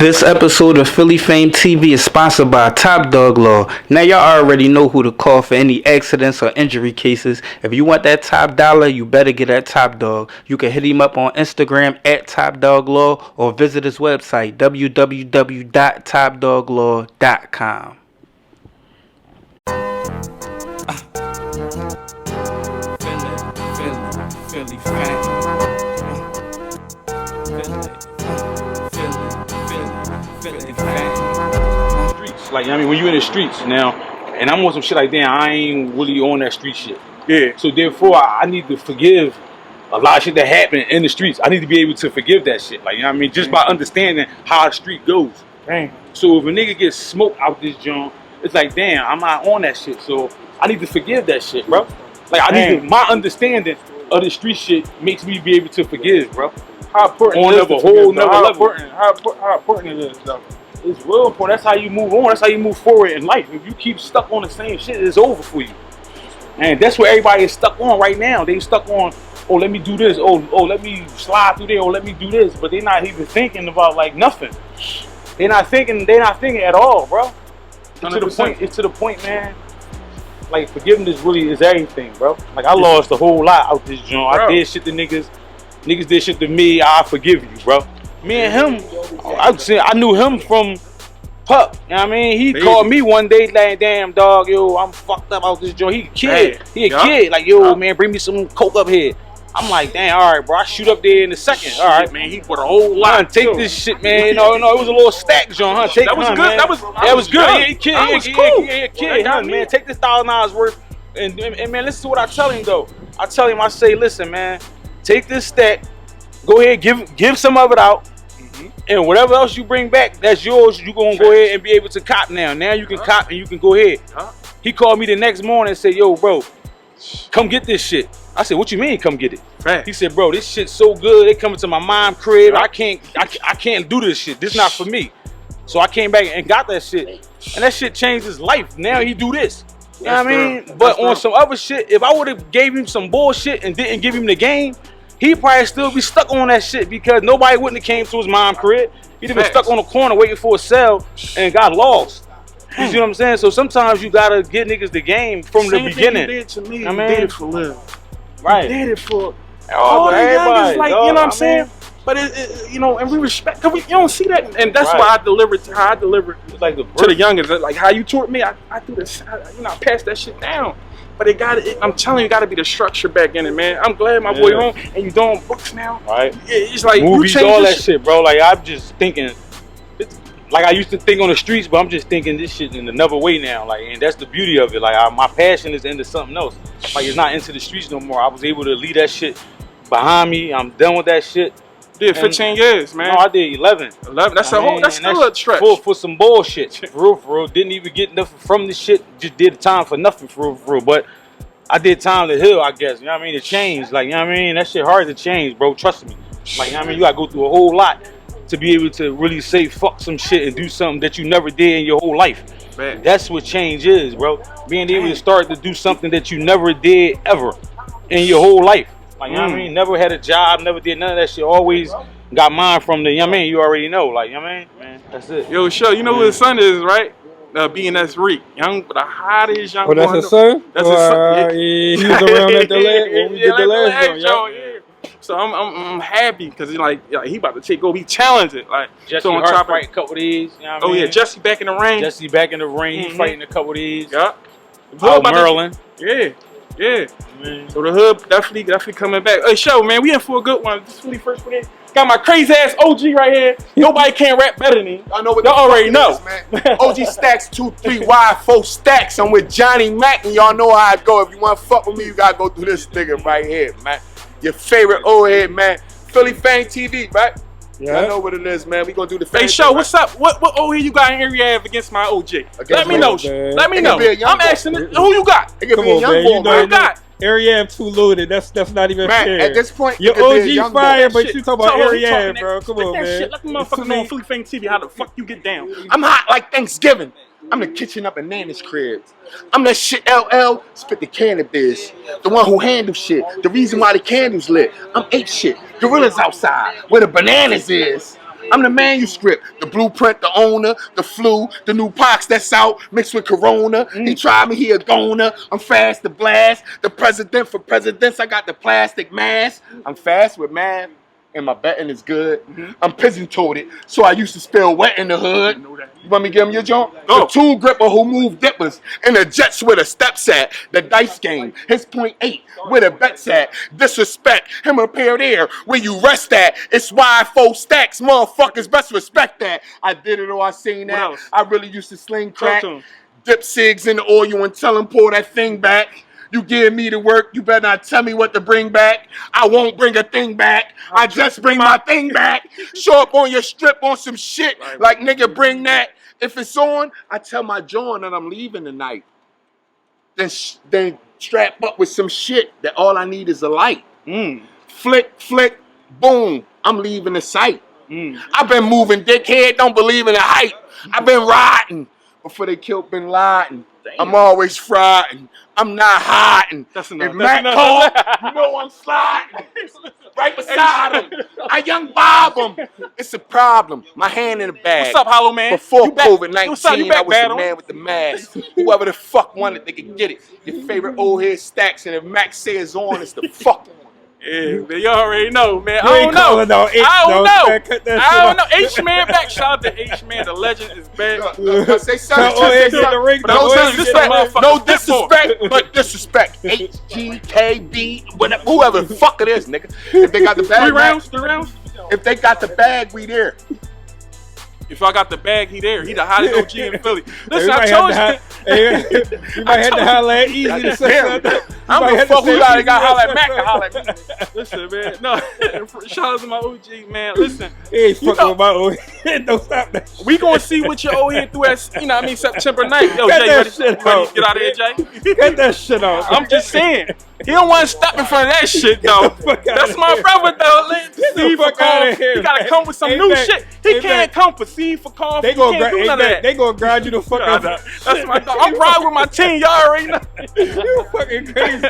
This episode of Philly Fame TV is sponsored by Top Dog Law. Now y'all already know who to call for any accidents or injury cases. If you want that top dollar, you better get at Top Dog. You can hit him up on Instagram at Top Dog Law or visit his website www.topdoglaw.com. Philly Fame. Streets, like, I mean, when you're in the streets now, and I'm on some shit like that, I ain't really on that street shit. Yeah. So therefore, I need to forgive a lot of shit that happened in the streets. I need to be able to forgive that shit. Like, you know what I mean? Just by understanding how the street goes. Dang. So if a nigga gets smoked out this joint, it's like, damn, I'm not on that shit. So I need to forgive that shit, bro. Like, I need to, my understanding of the street shit makes me be able to forgive, bro. How important On is a whole nother level. How important it is, though. It's real important. That's how you move on. That's how you move forward in life. If you keep stuck on the same shit, it's over for you. And that's what everybody is stuck on right now. They stuck on, oh, let me do this. Oh, let me slide through there. Oh, let me do this. But they're not even thinking about like nothing. They're not thinking at all, bro. It's to the point, man. Like, forgiveness really is everything, bro. Like, I lost a whole lot out this joint. I did shit to niggas. Niggas did shit to me. I forgive you, bro. Me and him, I knew him from Pup. You know what I mean? He called me one day like, damn, dog, yo, I'm fucked up out this joint. He a kid. Kid. Like, yo, man, bring me some coke up here. I'm like, damn, all right, bro. I shoot up there in a second. All right, man. He put a whole lot. Take this shit, man. You know, it was a little stack joint, huh? Take that was good. Man. That was good. Young. Yeah, kid. That was cool. Yeah, kid, huh, man. Take this $1,000 worth. And man, listen to what I tell him though. I tell him, I say, listen, man, take this stack. Go ahead, give some of it out. And whatever else you bring back, that's yours. You gonna go ahead and be able to cop now. Now you can cop and you can go ahead. He called me the next morning and said, yo, bro, come get this shit. I said, what you mean come get it? Right. He said, bro, this shit's so good. They coming to my mom's crib. I can't do this shit. This not for me. So I came back and got that shit. And that shit changed his life. Now he do this. You know what I mean? But on some other shit, if I would have gave him some bullshit and didn't give him the game, he'd probably still be stuck on that shit because nobody wouldn't have came to his mom's crib. He'd have been stuck on the corner waiting for a cell and got lost. You see what I'm saying? So sometimes you gotta get niggas the game from the beginning. Thing you did to me, I you mean, did it for Lil. Right. You did it for all the youngest, like, you know what I'm saying? Mean, but it, you know, and we respect, cause you don't see that, and that's why I delivered to how I delivered like to the youngest, like how you taught me. I do this, I passed that shit down. But I'm telling you, got to be the structure back in it, man. I'm glad my boy home and you doing books now. Right. Yeah, it's like movies, all that shit, bro. Like, I'm just thinking, like I used to think on the streets, but I'm just thinking this shit in another way now. Like, and that's the beauty of it. Like, my passion is into something else. Like, it's not into the streets no more. I was able to leave that shit behind me. I'm done with that shit. Did 15 years, man. No, I did 11. 11. That's that's still a stretch. For some bullshit. For real. Didn't even get nothing from this shit. Just did the time for nothing, for real. But I did time to heal, I guess. You know what I mean? To change. Like, you know what I mean? That shit hard to change, bro. Trust me. Like, you know what I mean? You gotta go through a whole lot to be able to really say fuck some shit and do something that you never did in your whole life. Man. That's what change is, bro. Being able to start to do something that you never did ever in your whole life. Like, you know what I mean? Never had a job, never did none of that shit. Always got mine from the, you know what I mean? You already know. Like, you know what I mean? Man, that's it. Yo, sure. You know who his son is, right? BNS Reed. Young, the hottest young boy. Oh, that's his son? That's his son. Yeah. He was around at the last, when we did the last joint. Yeah. So I'm happy because he about to take over. He challenged it. Like, Jesse so on Hart top fight a couple of these. You know what I mean? Yeah, Jesse back in the ring. Jesse back in the ring. He fighting a couple of these. Yeah. Maryland. Yeah. Man. So the hood definitely coming back. Hey, show, man, we in for a good one. This is really first for this. Got my crazy ass OG right here. Nobody can rap better than him. I know what y'all already know. Is, man. OG Staxe 2, 3, Y, 4 stacks. I'm with Johnnie Mac, and y'all know how I go. If you want to fuck with me, you gotta go through this nigga right here, man. Your favorite old head, man. Philly Fame TV, right? Yeah. I know what it is, man. We gonna do the Hey, show, what's up? What OG you got in area against my OG? Let me know. Let me know. I'm asking who you got. It could be a young boy, Who you got? Area too loaded. That's not even man, fair. at this point, your OG fire, but you talking about Area, bro. Come on, man. Shit. Let the motherfucker know on Philly Fame TV how the fuck you get down. I'm hot like Thanksgiving. I'm the kitchen up in Nana's crib. I'm that shit LL, spit the cannabis. The one who handles shit. The reason why the candles lit. I'm 8 shit. Gorillas outside, where the bananas is. I'm the manuscript, the blueprint, the owner, the flu, the new pox that's out mixed with corona. He tried me, he a goner. I'm fast to blast. The president for presidents, I got the plastic mask. I'm fast with math. And my betting is good. I'm pigeon-toed, so I used to spill wet in the hood. You want me to give him your joint? The tool gripper who moved dippers, and the jets with a steps at. The dice game, his .8 with a bets at. Disrespect, him a pair there where you rest at. It's why F.A.M.E stacks, motherfuckers best respect that. I did it or I seen that. I really used to sling crack, dip cigs in the oil and tell him pull that thing back. You give me the work, you better not tell me what to bring back. I won't bring a thing back. I just bring my thing back. Show up on your strip on some shit like nigga bring that. If it's on, I tell my John that I'm leaving tonight. Then strap up with some shit that all I need is a light. Flick, flick, boom, I'm leaving the site. I've been moving, dickhead, don't believe in the hype. I've been riding before they killed Bin Laden. I'm always frying. I'm not hiding. If Mac called, you know I'm sliding. Right beside him. I young bob him. It's a problem. My hand in the bag. What's up, Hollowman? Before COVID-19, I was the man with the mask. Whoever the fuck wanted, they could get it. Your favorite old head Staxe, and if Mac says on, it's the fuck on. Yeah, man, you already know, man. I don't know. I don't know. H-Man back. Shout out to H-Man. The legend is back. Say something. No disrespect, but disrespect. HGKB, whatever, whoever the fuck it is, nigga. If they got the bag, 3 rounds. If they got the bag, we there. If I got the bag, he there. He the hottest OG in Philly. Listen, I told you. You might have to holler at Eazy to say something. I don't give a fuck who got to holler at Mac to holler at me. Listen, man. No, shout out to my OG, man. Listen. He ain't fucking with my OG. Don't stop that. We gonna see what your old head through at, September 9th. Yo, Get Jay, that shit out. Get out of here, Jay. Get that shit out. I'm just saying. He don't want to step in front of that shit, though. That's my brother, though. Get the fuck out of here. He gotta come with some new shit. He can't come for seed for coffee. They gonna grind you the fuck out. That's my dog. I'm riding with my team. Y'all already know. You fucking crazy.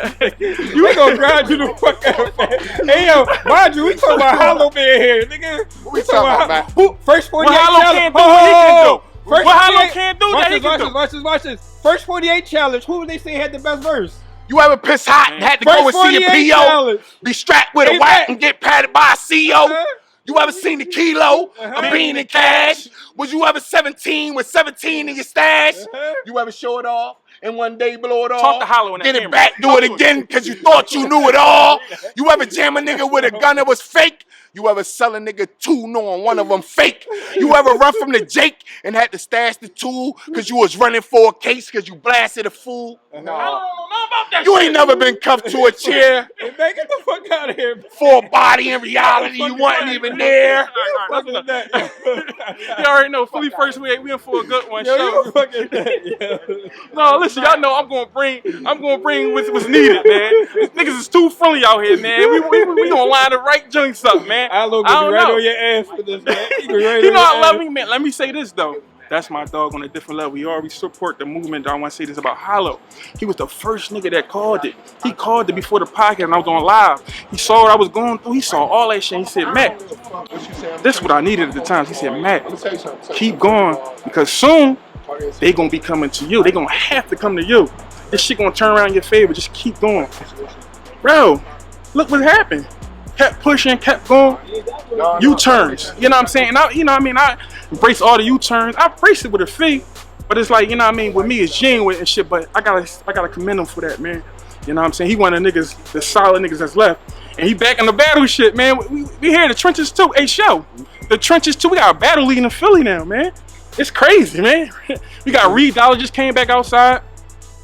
You gonna grind you the fuck out, man. Hey, yo, mind you, we talking about Hollowman here, nigga. What we talking about, man? First 48 Hollow can't do what he can do. What Hollow can't do that he can do. Watch this. First 48 challenge. Who they say had the best verse? You ever piss hot and had to go and see a PO? Be strapped with a whack and get patted by a CO? You ever seen the kilo, a bean and cash? Was you ever 17 with 17 in your stash? You ever show it off and one day blow it off? Talk to Hollow in that Get it back, do it again because you thought you knew it all? You ever jam a nigga with a gun that was fake? You ever sell a nigga two knowing one of them fake? You ever run from the Jake and had to stash the tool because you was running for a case because you blasted a fool? I don't know about that. You ain't never been cuffed to a chair. Hey, man, get the fuck out of here. For a body in reality, you wasn't even there. You already know, Philly first we in for a good one. Yo, show. you fucking No, listen, y'all know I'm gonna bring what's needed, man. These niggas is too friendly out here, man. We gonna line the right joints up, man. I look right on your ass for this, man. You know I love me, man. Let me say this though. That's my dog on a different level. We already support the movement. I want to say this about Hollow. He was the first nigga that called it. He called it before the podcast and I was on live. He saw what I was going through. He saw all that shit. He said, Mac, this is what I needed at the time. He said, Mac, keep going because soon they gonna be coming to you. They gonna have to come to you. This shit gonna turn around in your favor. Just keep going. Bro, look what happened. Kept pushing, kept going. U-turns. You know what I'm saying? I embrace all the U-turns. I embrace it with a fee. But it's like, you know what I mean? With me, it's genuine and shit. But I gotta commend him for that, man. You know what I'm saying? He one of the niggas, the solid niggas that's left. And he back in the battle shit, man. We here in the trenches too. Hey, show. The trenches too. We got a battle league in Philly now, man. It's crazy, man. We got Reed Dollaz just came back outside.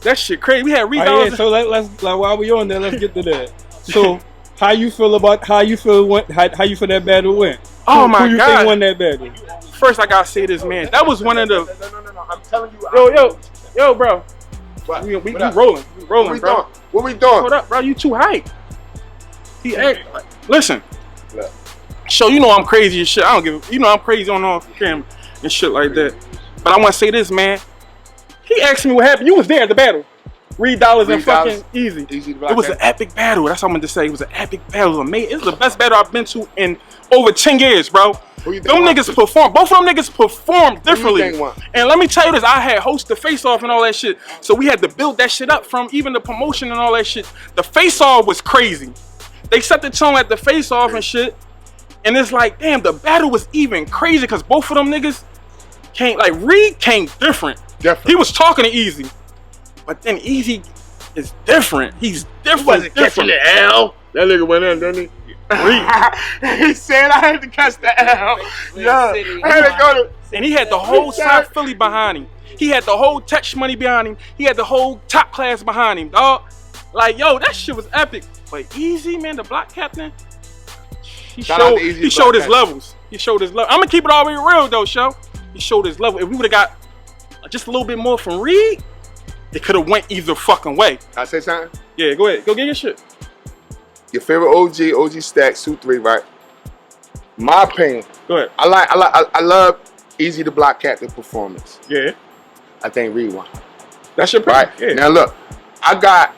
That shit crazy. We had Reed Dollaz. Yeah, so let's while we on there, let's get to that. So how you feel that battle went? Oh my God. Who you think won that battle? First, I gotta say this, man. That was one of the. No. I'm telling you. Yo, bro. We rolling. We rolling, bro. What we doing? Hold up, bro. You too hype. Listen. So you know I'm crazy as shit. I don't give. You know I'm crazy on off camera and shit like that. But I want to say this, man. He asked me what happened. You was there at the battle. Reed Dollaz and fucking Eazy. It was an epic battle. That's what I'm going to say. It was an epic battle. It was amazing. It was the best battle I've been to in over 10 years, bro. Who you think Them won? niggas perform. Both of them niggas performed differently. think won? And let me tell you this, I had hosted the face-off and all that shit. So we had to build that shit up from even the promotion and all that shit. The face-off was crazy. They set the tone at the face-off and shit. And it's like, damn, the battle was even crazy because both of them niggas came, like Reed came different. Different. He was talking to Eazy. But then Eazy is different. He's different. He wasn't catching the L. That nigga went in, didn't he? He said I had to catch the L. Yeah. I had to go to. And he had the whole South Philly behind him. He had the whole Touch Money behind him. He had the whole Top Class behind him, dog. Like, yo, that shit was epic. But Eazy, man, the block captain, he showed his levels. He showed his level. I'm gonna keep it all the way real though, show. He showed his level. If we would have got just a little bit more from Reed, it could have went either fucking way. I say something? Yeah, go ahead. Go get your shit. Your favorite OG Staxe, 2-3, right? My opinion. Go ahead. I love Eazy The Block Captain performance. Yeah. I think Reed won. That's your Right? Yeah. Now look, I got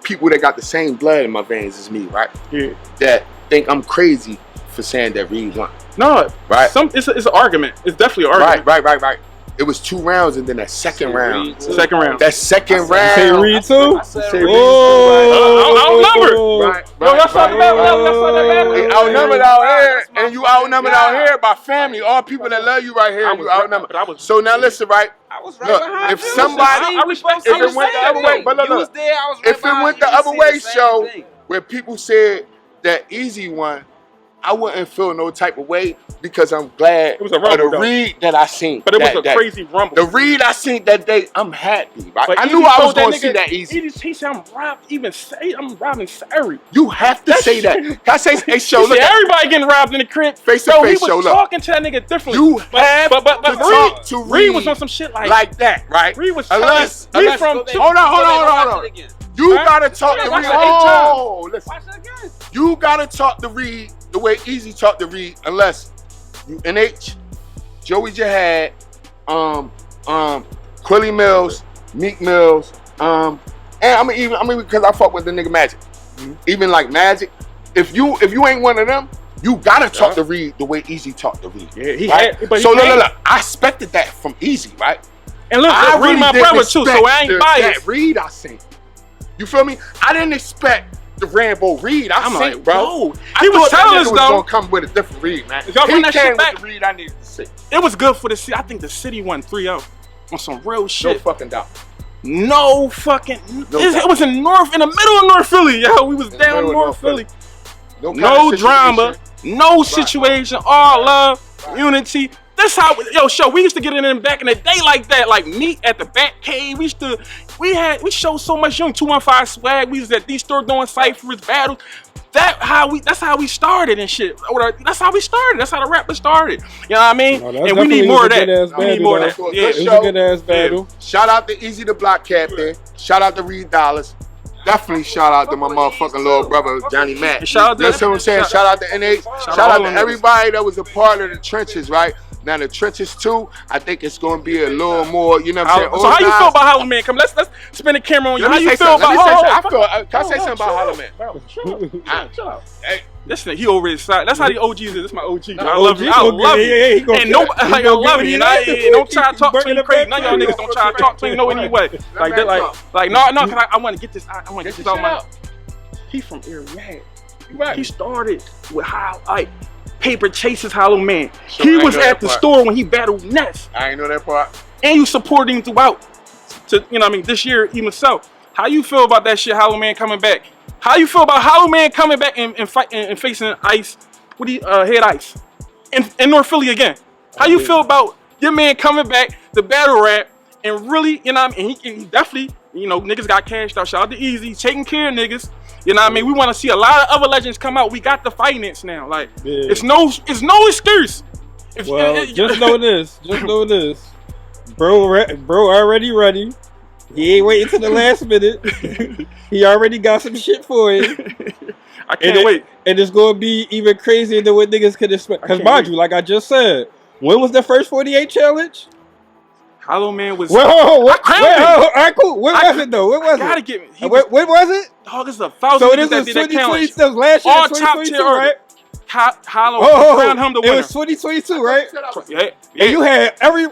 people that got the same blood in my veins as me, right? Yeah. That think I'm crazy for saying that Reed won. No, Right? It's an argument. It's definitely an argument. Right. It was 2 rounds and then that second round. Second round. That second round. Say Reed too? Outnumbered. Right. Yo, y'all saw the battle. Y'all saw that battle. They outnumbered out here, and you outnumbered out here by family. All people that love you right here, you outnumbered. So now listen, right? I was right Look, behind if you. somebody, I respect if it went the other way, but look, You was there, I was right if it behind went you. the You other see way, the same show thing. where people said that Eazy won, I wouldn't feel no type of way because I'm glad It was a of rumble, the though. Reed that I seen. But it was that a day. crazy rumble. The Reed I seen that day, I'm happy. Right? But I Eazy knew I was told going to nigga- see that Eazy. He said, I'm robbing Sari. You have to say that. Can I say, hey, show, He look said, at everybody getting robbed in the crib. Face to Bro, face, he show, was look. talking to that nigga differently. You have but to talk to Reed Reed was on some shit like that, right? Reed was unless Reed from hold on. You gotta talk to Watch Reed. it 8 times. Oh, listen. Watch it again. You gotta talk to Reed the way Eazy talked to Reed, unless you NH, Joey Jihad, Quilly Mills, Meek Mills, and I mean because I fuck with the nigga Magic. Even like Magic, if you ain't one of them, you gotta talk to Reed the way Eazy talked to Reed. Yeah, he right? had, but so he look, I expected that from Eazy, right? And look, I Reed really my didn't brother too, so I ain't expect biased. that Reed I seen. You feel me? I didn't expect the Rambo Reed I I'm seen, like, bro. bro, I he was thought that telling nigga us was though. gonna come with a different Reed, man. If y'all He run that came shit with back, the Reed I needed to see. it was good for the city. I think the city won 3-0 on some real No shit. fucking doubt. No fucking. doubt. It was in the middle of North Philly, yo. We was the down middle of North North Philly. No, kind No of drama, situation. no situation, all love, unity. That's how, yo, show. We used to get in them back in the day like that, like meet at the back cave. We showed so much young 215 swag. We was at these stores doing ciphers, battles. That's how we started and shit. That's how we started. That's how the rappers started. You know what I mean? No, And we need more of that. We need more of that. It Yeah. was It was a good ass battle. Shout out to Eazy The Block Captain. Shout out to Reed Dollaz. Definitely shout out to my motherfucking little brother Johnnie Mac. And shout out to- That's what I'm saying. Shout out to NH. Shout out to everybody that was a part of the trenches, right? Now the trenches too, I think it's gonna be a little more, you know what I'm saying? So how you feel about Hollowman? Come, let's spin the camera on you. How you feel about Hollowman? Can I say something about Hollowman? Hey, Listen, he over his side. That's how the OGs is. That's my OG. I OG, love you. I love you. yeah, he gonna And get no, it. like, He I gonna love get you. it. And I don't try to talk to Bring you it crazy. back None of y'all to niggas don't try to talk to you no anyway. Like that, like no, because I want to get this. I want to get this out my. He from Area. right. He started with how like paper chases Hollowman. So He I was know at that the part. store when he battled Ness, I ain't know that part. and you supported him throughout. To you know, what I mean, this year even so. How you feel about that shit? Hollowman coming back. How you feel about Hollowman coming back and fight and facing Ice? What do you Head Ice in North Philly again? How you feel about your man coming back the battle rap and really, you know what I mean? He definitely, you know, niggas got cashed out. Shout out to Eazy, taking care of niggas. You know what I mean? We want to see a lot of other legends come out. We got the finance now. Like it's no excuse. Well, just know this. Just know this. Bro already ready. He ain't waiting till the last minute. He already got some shit for it. I can't wait. And it's gonna be even crazier than what niggas could expect. Because mind you, like I just said, when was the first 48 challenge? Hollowman was. Well, all crowned right, cool. When was it though? When was gotta it? get me. When was it? Dog, it's 1,000 So it niggas is that did that challenge. 2020. Last year, All top 2022, tier right? Hollow crowned him the it winner. was 2022, right? Yeah. And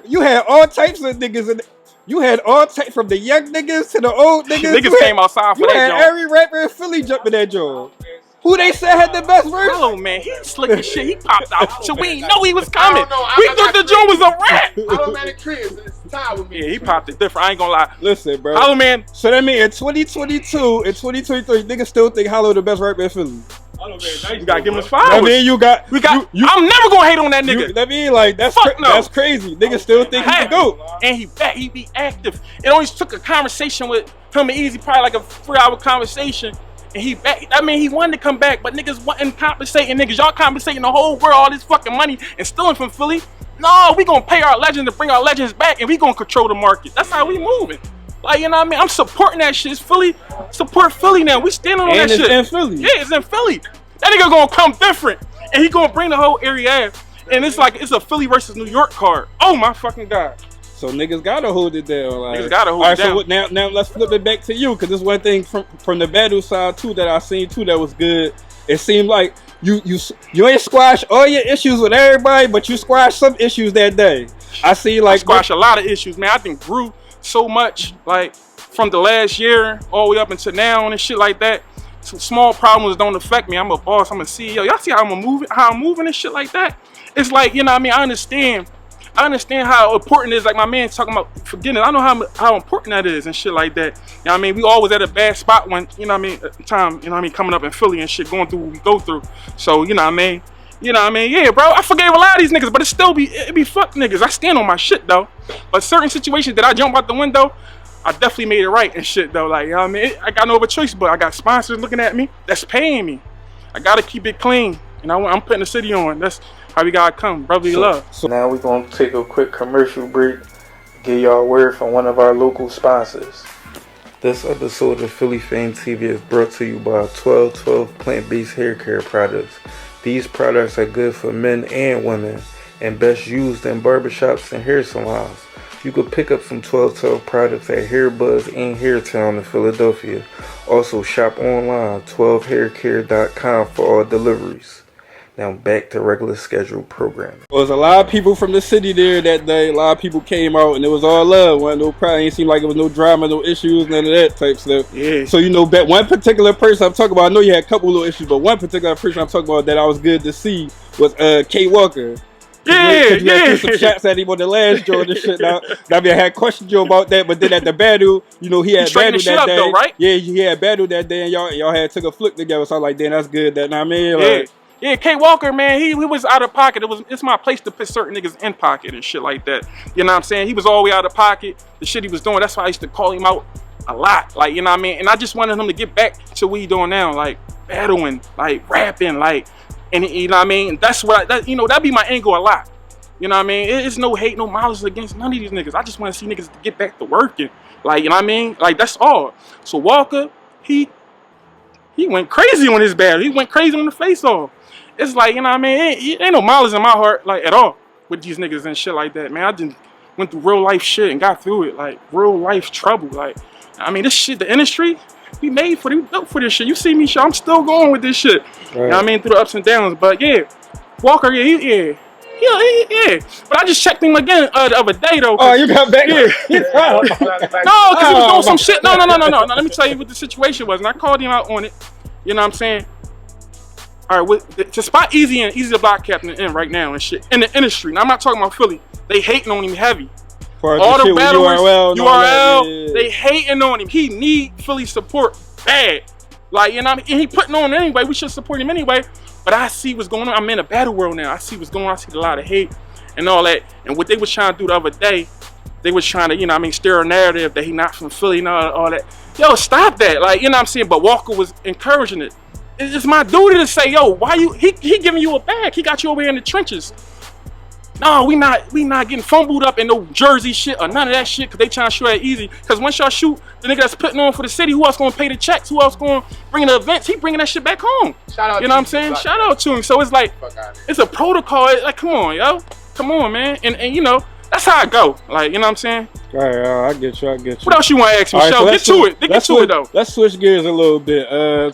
you had all types of niggas in. You had all types from the young niggas to the old niggas. Niggas came outside for you that had joint. every rapper in Philly jumping that joint. Who they said had the best verse? Hollowman, he slick as shit. He popped out. So we ain't know he was coming. I don't know. We thought the joint was a rap. Hollowman Chris, it's tied with me. Yeah, he popped it different. I ain't gonna lie. Listen, bro. Hollowman. So that means in 2022 and 2023, niggas still think Hollow the best rapper in Philly. You gotta give him his flowers. I mean, I'm never gonna hate on that nigga. I mean, like that's that's crazy. Niggas still think he can go. And he back. He be active. It only took a conversation with him and Eazy, probably like a 3-hour conversation. And he back. I mean, he wanted to come back, but niggas wasn't compensating niggas. Y'all compensating the whole world all this fucking money and stealing from Philly. No, we gonna pay our legends to bring our legends back, and we gonna control the market. That's how we moving. Like, you know what I mean? I'm supporting that shit. It's Philly. Support Philly now. We standing on that shit. And it's in Philly. Yeah, it's in Philly. That nigga gonna come different, and he gonna bring the whole area out. And it's like it's a Philly versus New York card. Oh my fucking god. So niggas gotta hold it down. Like, Niggas gotta hold it down. So now let's flip it back to you, because this one thing from the battle side too that I seen too that was good. It seemed like you ain't squash all your issues with everybody, but you squash some issues that day. I see like I squash a lot of issues, man. I think grew so much, like from the last year all the way up until now and shit like that. Some small problems don't affect me. I'm a boss. I'm a CEO. Y'all see how I'm moving and shit like that. It's like, you know what I mean? I understand how important it is. Like my man talking about forgetting. I know how important that is and shit like that. You know what I mean? We always at a bad spot when, you know what I mean, at the time, you know what I mean, coming up in Philly and shit, going through what we go through. So, you know what I mean? You know what I mean? Yeah, bro, I forgave a lot of these niggas, but it be fuck niggas. I stand on my shit though. But certain situations that I jump out the window, I definitely made it right and shit though. Like, you know what I mean? I got no other choice, but I got sponsors looking at me that's paying me. I gotta keep it clean. And I'm putting the city on. That's how we gotta come, brotherly love. So now we're gonna take a quick commercial break, get y'all a word from one of our local sponsors. This episode of Philly F.A.M.E TV is brought to you by 1212 plant-based hair care products. These products are good for men and women and best used in barbershops and hair salons. You can pick up some 1212 products at Hairbuzz and Hairtown in Philadelphia. Also shop online, 12haircare.com for all deliveries. Now back to regular scheduled programming. There was a lot of people from the city there that day. A lot of people came out and it was all love. Probably ain't seemed like it was no drama, no issues, none of that type stuff. Yeah. So you know, one particular person I'm talking about, I know you had a couple little issues, but one particular person I'm talking about that I was good to see was K Walker. Yeah. Threw some shots at him on the last joint and shit. Now, I mean, I had questioned you about that, but then at the battle, you know, he had battle that day. Though, right? Yeah, he had battle that day, and y'all had took a flick together. So I was like, damn, that's good. That I mean, like, yeah, K Walker, man, he was out of pocket. It's my place to put certain niggas in pocket and shit like that. You know what I'm saying? He was all the way out of pocket. The shit he was doing, that's why I used to call him out a lot. Like, you know what I mean? And I just wanted him to get back to what he doing now, like battling, like rapping, like, and you know what I mean? That's what that'd be my angle a lot. You know what I mean? It's no hate, no malice against none of these niggas. I just want to see niggas get back to working. Like, you know what I mean? Like, that's all. So Walker, he went crazy on his battle. He went crazy on the face off. It's like, you know what I mean? Ain't no malice in my heart, like, at all with these niggas and shit like that, man. I just went through real life shit and got through it. Like, real life trouble. Like, I mean, this shit, the industry, we built for this shit. You see me, shit, I'm still going with this shit. Right. You know what I mean? Through the ups and downs. But, yeah, Walker, yeah. But I just checked him again the other day though. Oh, you got back? Yeah. No, because he was doing some shit. No. Let me tell you what the situation was, and I called him out on it. You know what I'm saying? All right, to spot Eazy The Block Captain in right now and shit in the industry. Now I'm not talking about Philly. They hating on him heavy. All the battlers, URL, they hating on him. He need Philly support bad. Like, you know what I mean? And he putting on anyway. We should support him anyway. But I see what's going on. I'm in a battle world now. I see what's going on. I see a lot of hate and all that. And what they was trying to do the other day, they was trying to, you know what I mean, steer a narrative that he not from Philly and all that. Yo, stop that. Like, you know what I'm saying? But Walker was encouraging it. It's my duty to say, yo, why you, he giving you a bag. He got you over here in the trenches. No, we not getting fumbled up in no Jersey shit or none of that shit, because they trying to shoot at Eazy. Because once y'all shoot the nigga that's putting on for the city, who else gonna pay the checks? Who else gonna bring the events? He bringing that shit back home. Shout out, you know what I'm saying? Shout out to him. So it's like, it's a protocol. Like, come on, yo. Come on, man. And you know, That's how I go. Like, you know what I'm saying? All right, I get you. I get you. What else you want to ask me, All right, Shell? so Get to it. Get to it, though. Let's switch gears a little bit.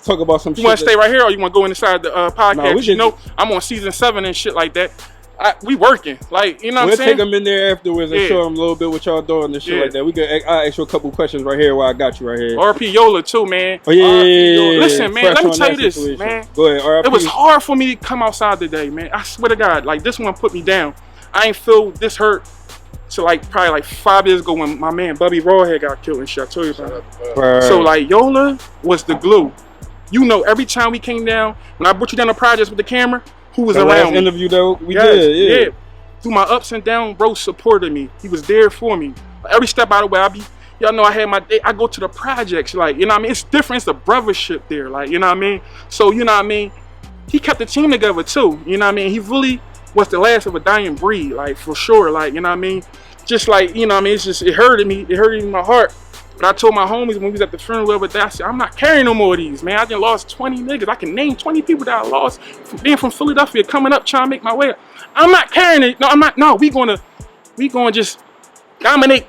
Talk about some shit. You want to stay right here or you want to go inside the podcast? Nah, You know, I'm on season 7 and shit like that. We working. Like, you know what I'm We'll saying? take them in there afterwards and Yeah. show them a little bit what y'all doing and shit Yeah. like that. I'll ask you a couple questions right here while I got you right here. RP Yola, too, man. Oh, yeah, yeah. Listen, man, Fresh let me on tell that you this, situation. man. Go ahead, RP. It was hard for me to come outside today, man. I swear to God. Like, this one put me down. I ain't feel this hurt till, like, probably, like, 5 years ago when my man, Bubby Rawhead, got killed and shit. I told you about it. Right. So, like, Yola was the glue. You know, every time we came down, when I brought you down the projects with the camera, who was the around last me? interview, though, we Yes, did, yeah. Through my ups and downs, bro supported me. He was there for me. Every step out of the way, y'all know I had my day. I go to the projects, like, you know what I mean? It's different. It's the brothership there, like, you know what I mean? So, you know what I mean? He kept the team together too, you know what I mean? He really was the last of a dying breed, like, for sure, like, you know what I mean? Just like, you know what I mean? It hurted me. It hurted in my heart. But I told my homies when we was at the funeral over there, I said, I'm not carrying no more of these, man. I done lost 20 niggas. I can name 20 people that I lost from being from Philadelphia, coming up, trying to make my way up. I'm not carrying it. No, I'm not. No, we gonna just dominate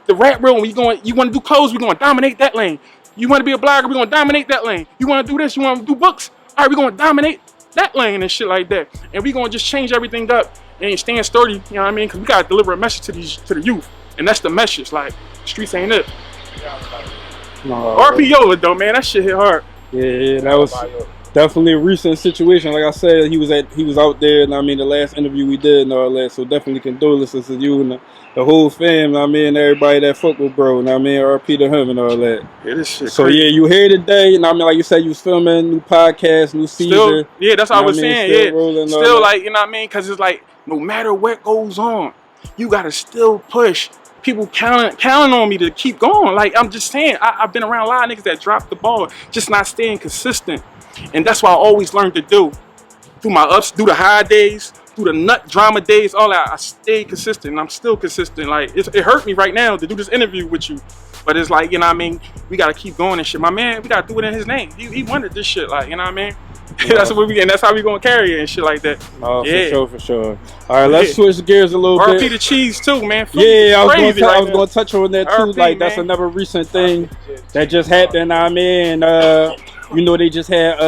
the rap world. You want to do clothes, we gonna dominate that lane. You want to be a blogger, we gonna dominate that lane. You want to do this, you want to do books, all right, we gonna dominate that lane and shit like that. And we gonna just change everything up and stand sturdy, you know what I mean? Because we gotta deliver a message to the youth, and that's the message. Like, streets ain't it. No, RP Yola though, man, that shit hit hard. Yeah, that was definitely a recent situation. Like I said, he was out there, and I mean, the last interview we did and all that. So definitely condolences to you and the whole fam. I mean, everybody that fuck with bro. And I mean, RP to him and all that. Yeah, this shit. So crazy. yeah, you here today, and I mean, like you said, you was filming new podcast, new season. Still, yeah, that's what I was saying. Yeah, still, like, you know what I mean? Because it's like, no matter what goes on, you gotta still push. People counting on me to keep going. Like, I'm just saying, I've been around a lot of niggas that dropped the ball, just not staying consistent. And that's what I always learned to do. Through my ups, through the high days, through the nut drama days, all that, I stayed consistent, and I'm still consistent. Like, it hurt me right now to do this interview with you. But it's like, you know what I mean? We gotta keep going and shit. My man, we gotta do it in his name. He wanted this shit, like, you know what I mean? Yeah. That's how we gonna carry it and shit like that. Oh, yeah. for sure. All right, let's switch gears a little bit. RP the cheese too, man. Yeah, I was going gonna touch on that too. RP, like, that's man. another recent thing that just happened. I mean, you know, they just had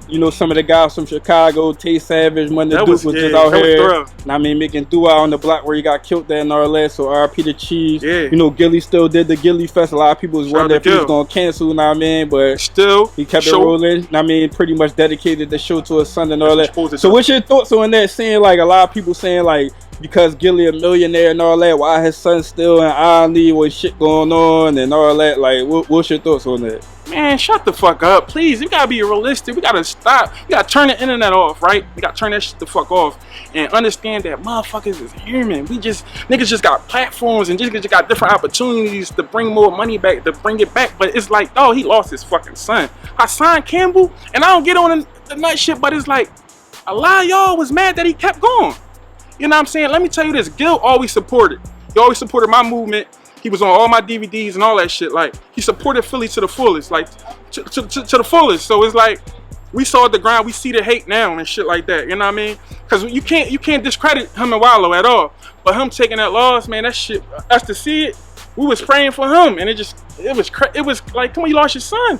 you know, some of the guys from Chicago, Tay Savage, Monday Duke was just out here. I mean, making dua on the block where he got killed there and all that. So RP the cheese. Yeah. You know, Gilly still did the Gilly Fest. A lot of people was wondering if he was gonna cancel. Know what I mean? But still, he kept it rolling. I mean, pretty much dedicated the show to his son and all that. So what's your thoughts on that? Saying, like, a lot of people saying, like, because Gilly a millionaire and all that, why his son still in Island with shit going on and all that? Like, what's your thoughts on that? Man, shut the fuck up, please. We gotta be realistic. We gotta stop. We gotta turn the internet off, right? We gotta turn that shit the fuck off and understand that motherfuckers is human. Niggas just got platforms and just got different opportunities to bring more money back, to bring it back. But it's like, oh, he lost his fucking son. Hassan Campbell, and I don't get on the nut shit, but it's like, a lot of y'all was mad that he kept going. You know what I'm saying? Let me tell you this, Gil always supported. He always supported my movement. He was on all my DVDs and all that shit. Like, he supported Philly to the fullest, like, to the fullest. So it's like, we saw the grind, we see the hate now and shit like that. You know what I mean? Because you can't discredit him and Wallow at all. But him taking that loss, man, that shit, us to see it, we was praying for him, and it was like, come on, you lost your son.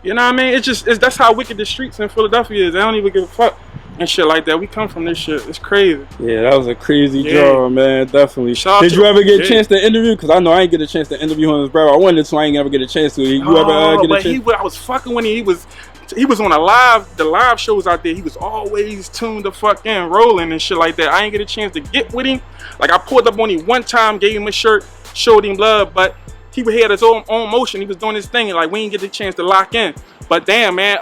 You know what I mean? That's how wicked the streets in Philadelphia is. They don't even give a fuck and shit like that. We come from this shit. It's crazy. Yeah, that was a crazy draw, man. Definitely. Did you ever get a chance to interview? Because I know I ain't get a chance to interview him, bro. I wanted to, I ain't ever get a chance to. You ever get a chance? I was fucking when he was on the live shows out there. He was always tuned the fuck in, rolling and shit like that. I ain't get a chance to get with him. Like, I pulled up on him one time, gave him a shirt, showed him love, but he had his own motion. He was doing his thing, and like, we didn't get the chance to lock in. But damn, man,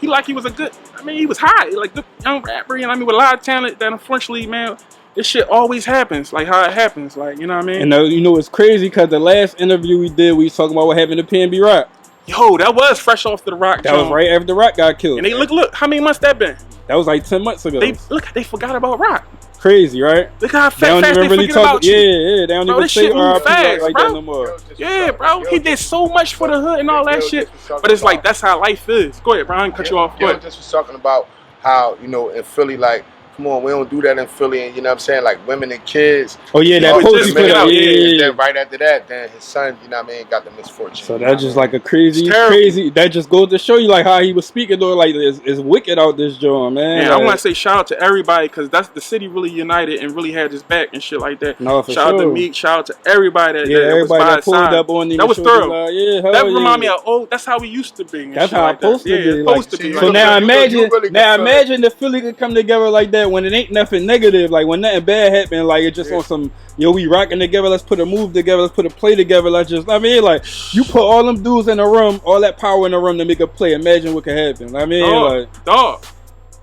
he was a good, I mean, he was hot, like the young rapper, you know what I mean, with a lot of talent that unfortunately, man, this shit always happens, like how it happens, like, you know what I mean? And you know, it's crazy because the last interview we did, we was talking about what happened to P&B Rock. Yo, that was fresh off the Rock. That was right after the Rock got killed. And they look, how many months that been? That was like 10 months ago. They forgot about Rock. Crazy, right? Look how fast they really forget about you. Yeah, they don't even say RIP like that no more. Yeah, bro, he did so much for the hood and all that shit. But it's like, that's how life is. Go ahead, Brian, cut you off. Gil just was talking about how, you know, in Philly, like, come on, we don't do that in Philly, and you know what I'm saying, like women and kids. Oh yeah, that was post just he put making out. out, And Yeah. then right after that, then his son, you know what I mean, got the misfortune. So you know that's what just I like mean? a crazy, It's terrible. crazy. That just goes to show you like how he was speaking though. Like it's wicked out this joint, man. Man, Like, I want to say shout out to everybody because that's the city really united and really had his back and shit like that. No, for shout out to sure. Meek, shout out to everybody that, yeah, that was everybody by that his pulled side. up on him. That was and showed him, thorough. yeah, hell That remind me yeah. of, oh, that's how we used to be. And That's shit how like it's supposed that. to Yeah, be. it's Like, supposed to be. see, so Like, now you imagine, really can feel imagine if Philly could come together like that when it ain't nothing negative. Like when nothing bad happened, like it just on some, we rocking together. Let's put a move together. Let's put a play together. Let's just, I mean, like you put all them dudes in a room, all that power in the room to make a play. Imagine what could happen. I mean, like. dog.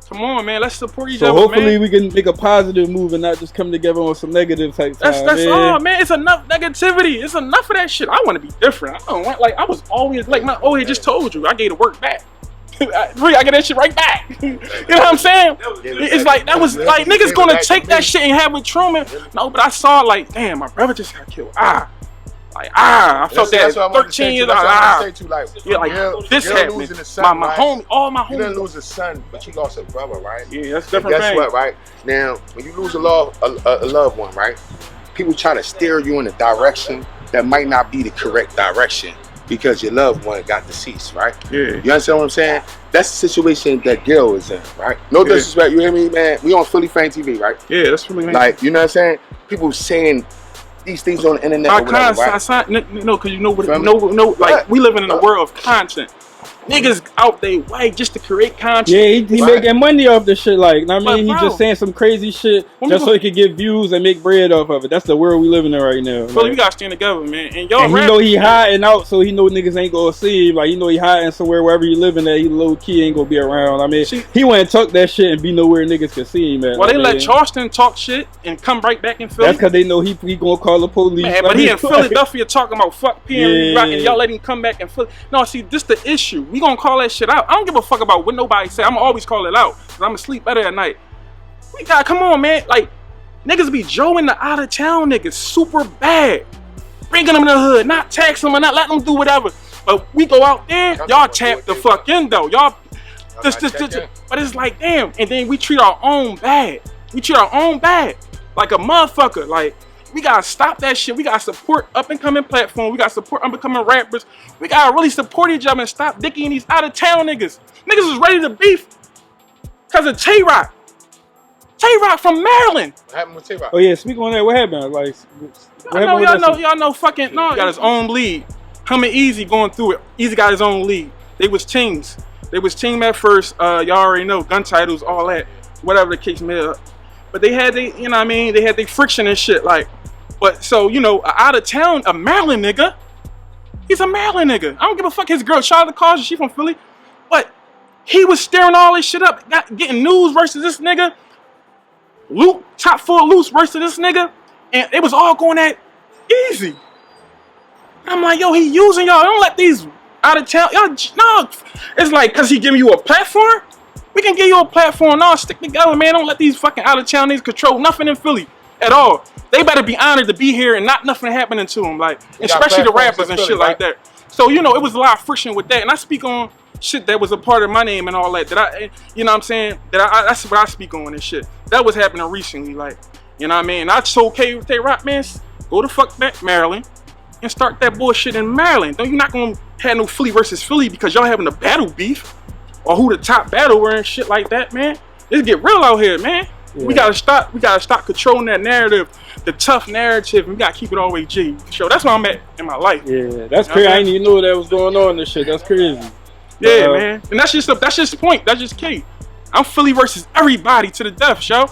Come on, man. Let's support each So other, hopefully man. we can make a positive move and not just come together on some negative type That's all, man. It's enough negativity. It's enough of that shit. I want to be different. I don't want, like, I was always like my old head just told you. I gave the work back. I get that shit right back. You know what I'm saying? It's like that was like niggas gonna take that shit and have it Truman. No, but I saw like, damn, my brother just got killed. I felt that 13 years. Yeah, like this happened. My homie, all my homies. You didn't lose a son, but you lost a brother, right? Yeah, that's And different. guess what, right? Now, when you lose a loved one, right? People try to steer you in a direction that might not be the correct direction because your loved one got deceased, right? Yeah. You understand what I'm saying? That's the situation that Gil is in, right? No disrespect, you hear me, man? We on Philly F.A.M.E TV, right? Yeah, that's really like, you know what I'm saying? People saying these things on the internet or whatever, right? No, because you know what? Like we living in a world of content. Niggas out there way just to create content. Yeah, he making money off this shit. Like, I mean, But, he bro, just saying some crazy shit just so he could get views and make bread off of it. That's the world we living in right now. Philly, Like, we gotta stand together, man. And y'all, and he know he hiding out, so he know niggas ain't gonna see him. Like, he know he hiding somewhere wherever he living at. He low key ain't gonna be around. I mean, he wouldn't talk that shit and be nowhere niggas can see him at. Well, they let Charleston talk shit and come right back in Philly. That's because they know he gonna call the police. Man, but he in Philadelphia talking about fuck PM rock, and y'all let him come back and Philly. No, see, this the issue. We gonna call that shit out. I don't give a fuck about what nobody say. I'm gonna always call it out because I'm gonna sleep better at night. We got, come on, man. Like, niggas be joing the out of town niggas super bad, bringing them in the hood, not taxing them and not letting them do whatever. But we go out there, y'all tap the fuck in though. Y'all, but it's like, damn. And then we treat our own bad. We treat our own bad like a motherfucker. Like, we gotta stop that shit. We gotta support up and coming platform. We gotta support up and coming rappers. We gotta really support each other and stop dicking these out of town niggas. Niggas was ready to beef because of Tay-Rock. Tay-Rock from Maryland. What happened with Tay-Rock? Oh yeah, speak on that. What happened? Like, y'all know fucking, no, he got his own league. Him and Eazy going through it. Eazy got his own league. They was teams. They was team at first. Y'all already know, gun titles, all that, whatever the case may be. But they had they, you know what I mean, they had their friction and shit, like. But so, you know, out of town, a Maryland nigga. He's a Maryland nigga. I don't give a fuck his girl, shout out to Caution, she from Philly. But he was stirring all this shit up, getting news versus this nigga. Luke, top 4 loose versus this nigga. And it was all going at Eazy. I'm like, yo, he using y'all. Don't let these out of town, y'all, no. It's like, cause he giving you a platform? We can give you a platform. No, stick together, man. Don't let these fucking out of town niggas control nothing in Philly at all. They better be honored to be here and not nothing happening to them, like, especially the rappers and shit like that. So, you know, it was a lot of friction with that. And I speak on shit that was a part of my name and all that. That I, you know what I'm saying? That's what I speak on and shit. That was happening recently, like, you know what I mean? And I told K with Tay-Rock, man, go the fuck back Maryland and start that bullshit in Maryland. You're not gonna have no Philly versus Philly because y'all having a battle beef or who the top battler and shit like that, man. Let's get real out here, man. Yeah. We gotta stop controlling that narrative, the tough narrative, and we gotta keep it always G. So that's where I'm at in my life. Yeah, that's crazy. I didn't even know that was going on and shit. That's crazy. Yeah, man. And that's just the point. That's just key. I'm Philly versus everybody to the death, yo.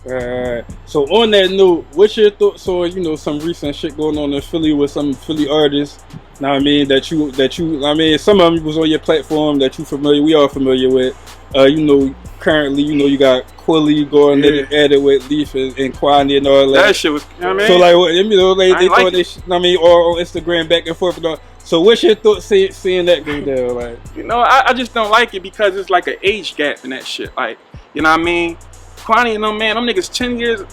Alright. So on that note, what's your thoughts on, you know, some recent shit going on in Philly with some Philly artists? Now I mean that you I mean some of them was on your platform that we all familiar with. You know, currently, you know, you got Quilly going at it with Leaf and Quanny and all that. That shit was, you know what I mean? So like, you know, they thought this, I mean, or on Instagram back and forth and all. So what's your thoughts seeing that go down? Like, you know, I just don't like it because it's like an age gap in that shit. Like, you know what I mean? Quanny and them, man, them niggas 10 years,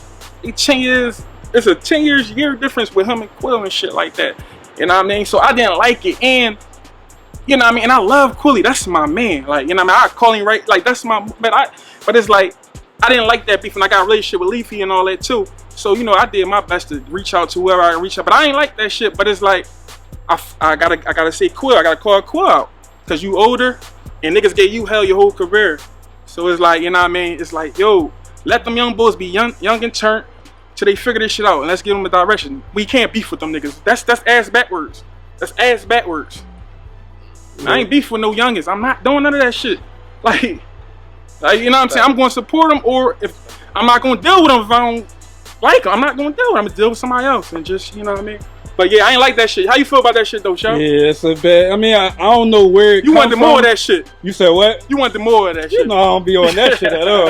it's a 10 year difference with him and Quill and shit like that. You know what I mean? So I didn't like it, and you know what I mean? And I love Quilly, that's my man. Like, you know what I mean? I call him right, like that's my, but it's like, I didn't like that beef, and I got a relationship with Leafy and all that too. So you know, I did my best to reach out to whoever I reach out, but I ain't like that shit. But it's like, I gotta say Quill. I gotta call Quill out, cause you older, and niggas gave you hell your whole career. So it's like, you know what I mean? It's like, yo, let them young boys be young and turnt till they figure this shit out, and let's give them a direction. We can't beef with them niggas. That's ass backwards. That's ass backwards. I ain't beef with no youngins. I'm not doing none of that shit. Like you know what I'm saying? I'm going to support them, or if I'm not going to deal with them if I don't like them, I'm not going to deal with them. I'm going to deal with somebody else and just, you know what I mean? But yeah, I ain't like that shit. How you feel about that shit though, Show? Yeah, it's a bad. I mean, I don't know where it you wanted from. more of that shit. You said what? You wanted more of that shit. You know I don't be on that shit at all.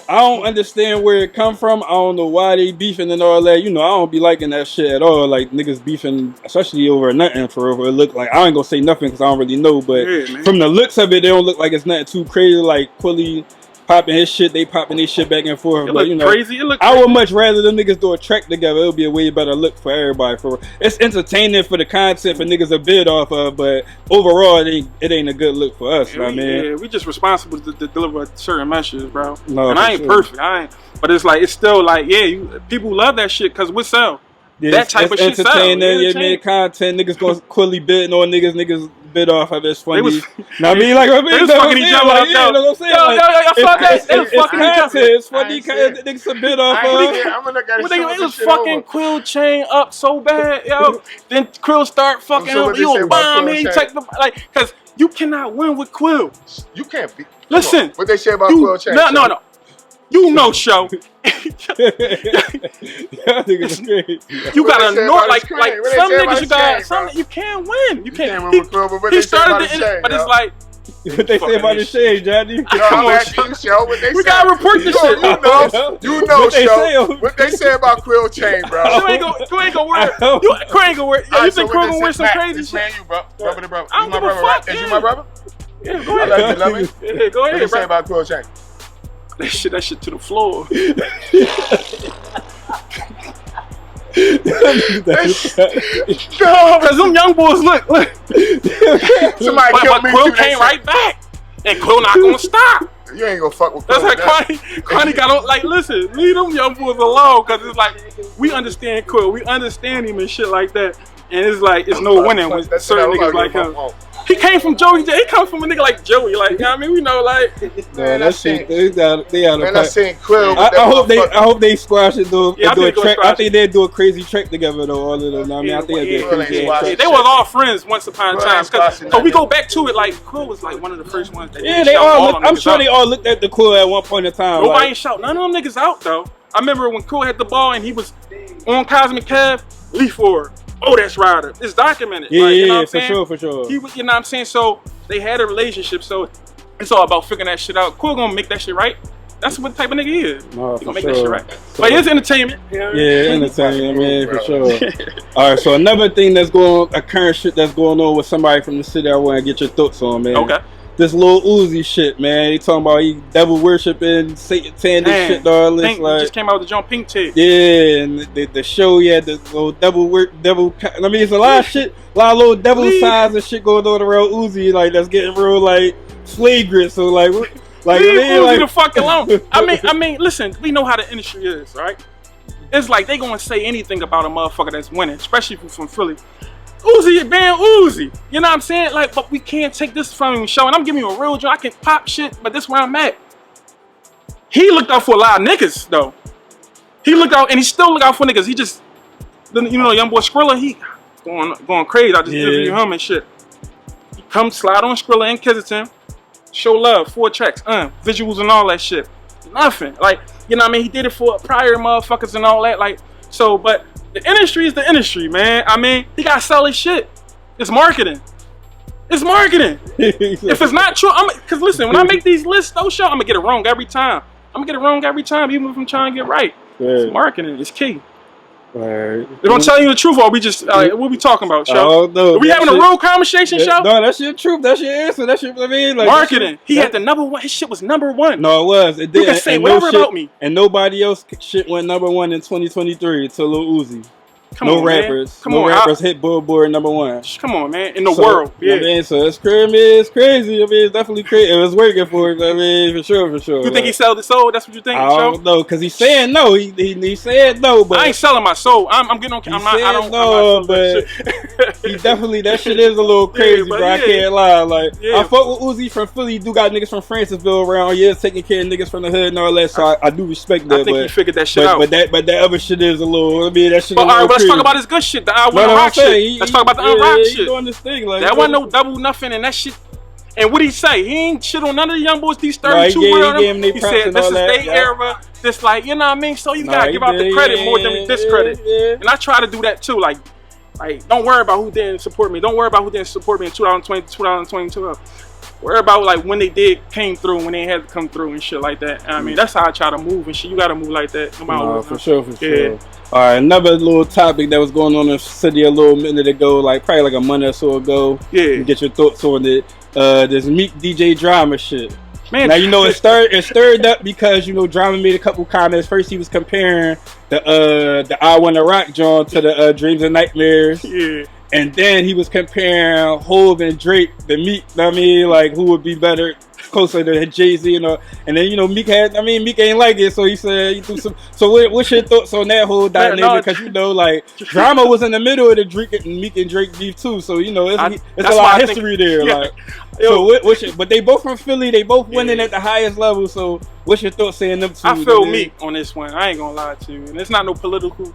I don't understand where it come from. I don't know why they beefing and all that. You know, I don't be liking that shit at all. Like niggas beefing, especially over nothing for over it look like. I ain't gonna say nothing because I don't really know. But yeah, from the looks of it, they don't look like it's nothing too crazy. Like Quilly popping his shit, they popping their shit back and forth. It but you know, crazy. It look I crazy. would much rather them niggas do a track together. It'll be a way better look for everybody. For it's entertaining for the content for niggas to bid off of, but overall it ain't a good look for us. Yeah, yeah, we just responsible to deliver certain messages, bro. No, and I ain't perfect. I ain't, but it's like it's still like people love that shit because we sell. Yeah, that type of shit sell. Entertaining, yeah, man, content. Niggas gonna Quilly bidding on niggas bid off of it. It's funny. Now I mean, like, I mean, they was fucking each other up, yeah, though. I'm saying, it's content. It's funny. Niggas to bid off of. I'm gonna look at it. They was fucking Quill chain up so bad, yo. Then Quill start fucking him. You a bomb, man. You take the because you cannot win with Quill. You can't be. Listen, what they say about Quill chain? No. You know, Show. You gotta know, like some niggas you got, some you can't win. You can't win with Quill, but he started the but it's like. What they say about the shade, Johnny? Come on, Show. What they we gotta report this shit. You know, Show. What they say about Quill chain, bro? You ain't gonna wear. You ain't gonna wear. You think Quill gonna wear some crazy shit? Man, you bro, brother to brother. I don't give a fuck. Is you my brother? Yeah, go ahead. Love me. Yeah, go ahead. What they say about Quill chain? That shit to the floor. Cause them young boys look. Somebody killed me. Quill came right back, and Quill not gonna stop. You ain't gonna fuck with Quill. That's like Quanny got on. Like, listen, leave them young boys alone, cause it's like we understand Quill, we understand him and shit like that, and it's like it's no winning with certain niggas like him. He came from Joey. He comes from a nigga like Joey. Like, you know what I mean? We know, like. Man, that shit. They out Man, I seen Quill. I hope they squash it though. Yeah, do a track. I think they'd do a crazy track together though. All of them. I mean, I think they'd do a crazy track. They was all friends once upon a time. So we go back to it. Like Quill was like one of the first ones. That they all. I'm sure they all looked at the Quill at one point in time. Nobody ain't shout. None of them niggas out though. I remember when Quill had the ball and he was on Cosmic Kev, Leaf Forward. Oh, that's Ryder. It's documented. Yeah, like, you know for sure. He was, you know what I'm saying? So they had a relationship. So it's all about figuring that shit out. Quill gonna make that shit right. That's what type of nigga he is. No, he gonna make that shit right. But it's entertainment. You know? Yeah, entertainment, man, for sure. All right, so another thing that's current shit that's going on with somebody from the city, I want to get your thoughts on, man. Okay. This little Uzi shit, man. They talking about he devil worshiping, Satan shit, all this. Like, just came out with the John Pink tape. Yeah, and the show, yeah, the little devil. I mean, it's a lot of shit, a lot of little devil signs and shit going on around Uzi, like that's getting real like flagrant. So like, leave Uzi the fuck alone. I mean, listen, we know how the industry is, right? It's like they gonna say anything about a motherfucker that's winning, especially from Philly. Uzi being Uzi, you know what I'm saying? Like, but we can't take this from him, Show. And I'm giving you a real job. I can pop shit, but this is where I'm at. He looked out for a lot of niggas, though. He looked out, and he still look out for niggas. He just, you know, young boy Skrilla, he going crazy. I just interview him and shit. He come slide on Skrilla and Kensington, show love, 4 tracks, visuals and all that shit. Nothing, like, you know what I mean? He did it for prior motherfuckers and all that, like, so, but. The industry is the industry, man. I mean, he gotta sell his shit. It's marketing. It's marketing. If it's not true, cause listen, when I make these lists, though, Show, I'm gonna get it wrong every time. Even if I'm trying to get right. Yeah. It's marketing. It's key. Right. If I'm telling you the truth, or we just what we talking about, Show? No, are we having a real conversation, Show? No, that's your truth. That's your answer. That's your. I mean, like marketing. He had the #1. His shit was #1. No, it was. It did. You can say whatever about me. And nobody else shit went #1 in 2023 until Lil Uzi. No rappers hit Billboard #1. Come on, man. In the world. Yeah. I mean, so it's crazy. I mean, it's definitely crazy. It was working for him. I mean, for sure. You think he sold his soul? That's what you think? I don't know, because he's saying no. He said no, but I ain't selling my soul. I'm getting on. I'm not but he definitely, that shit is a little crazy, bro. I can't lie. Like, I fuck with Uzi from Philly. Do got niggas from Francisville around here taking care of niggas from the hood and all that. So I do respect that. I think he figured that shit out. But that other shit is a little. I mean, that shit. All right, let's talk about his good shit. The Rock shit. Let's talk about the Unrock shit. Doing this thing, like, that wasn't no double nothing, and that shit. And what he say? He ain't shit on none of the young boys. These 32 he said this is their era. This, like, you know what I mean? So you gotta give out the credit more than discredit. And I try to do that too. Like, don't worry about who didn't support me. Don't worry about who didn't support me in 2020, 2022. Worry about, like, when they came through, when they had to come through and shit like that. And I mean, that's how I try to move and shit. You gotta move like that, no matter what. For sure. All right, another little topic that was going on in the city a little minute ago, like probably like a month or so ago. Yeah. Get your thoughts on it. This Meek DJ Drama shit. Man, now, you know, it stirred up because, you know, Drama made a couple comments. First, he was comparing the I Wanna Rock John to the Dreams and Nightmares. Yeah. And then he was comparing Hov and Drake, the Meek, you know what I mean? Like, who would be better, closer to Jay-Z, you know? And then, you know, Meek ain't like it, so he said, he threw some. So what's your thoughts on that whole dynamic? Because, you know, like, Drama was in the middle of the Meek and Drake beef, too. So, you know, it's a lot of history there. Yeah. Like, so but they both from Philly, they both winning at the highest level. So what's your thoughts saying them two? I feel Meek on this one. I ain't gonna lie to you. And it's not no political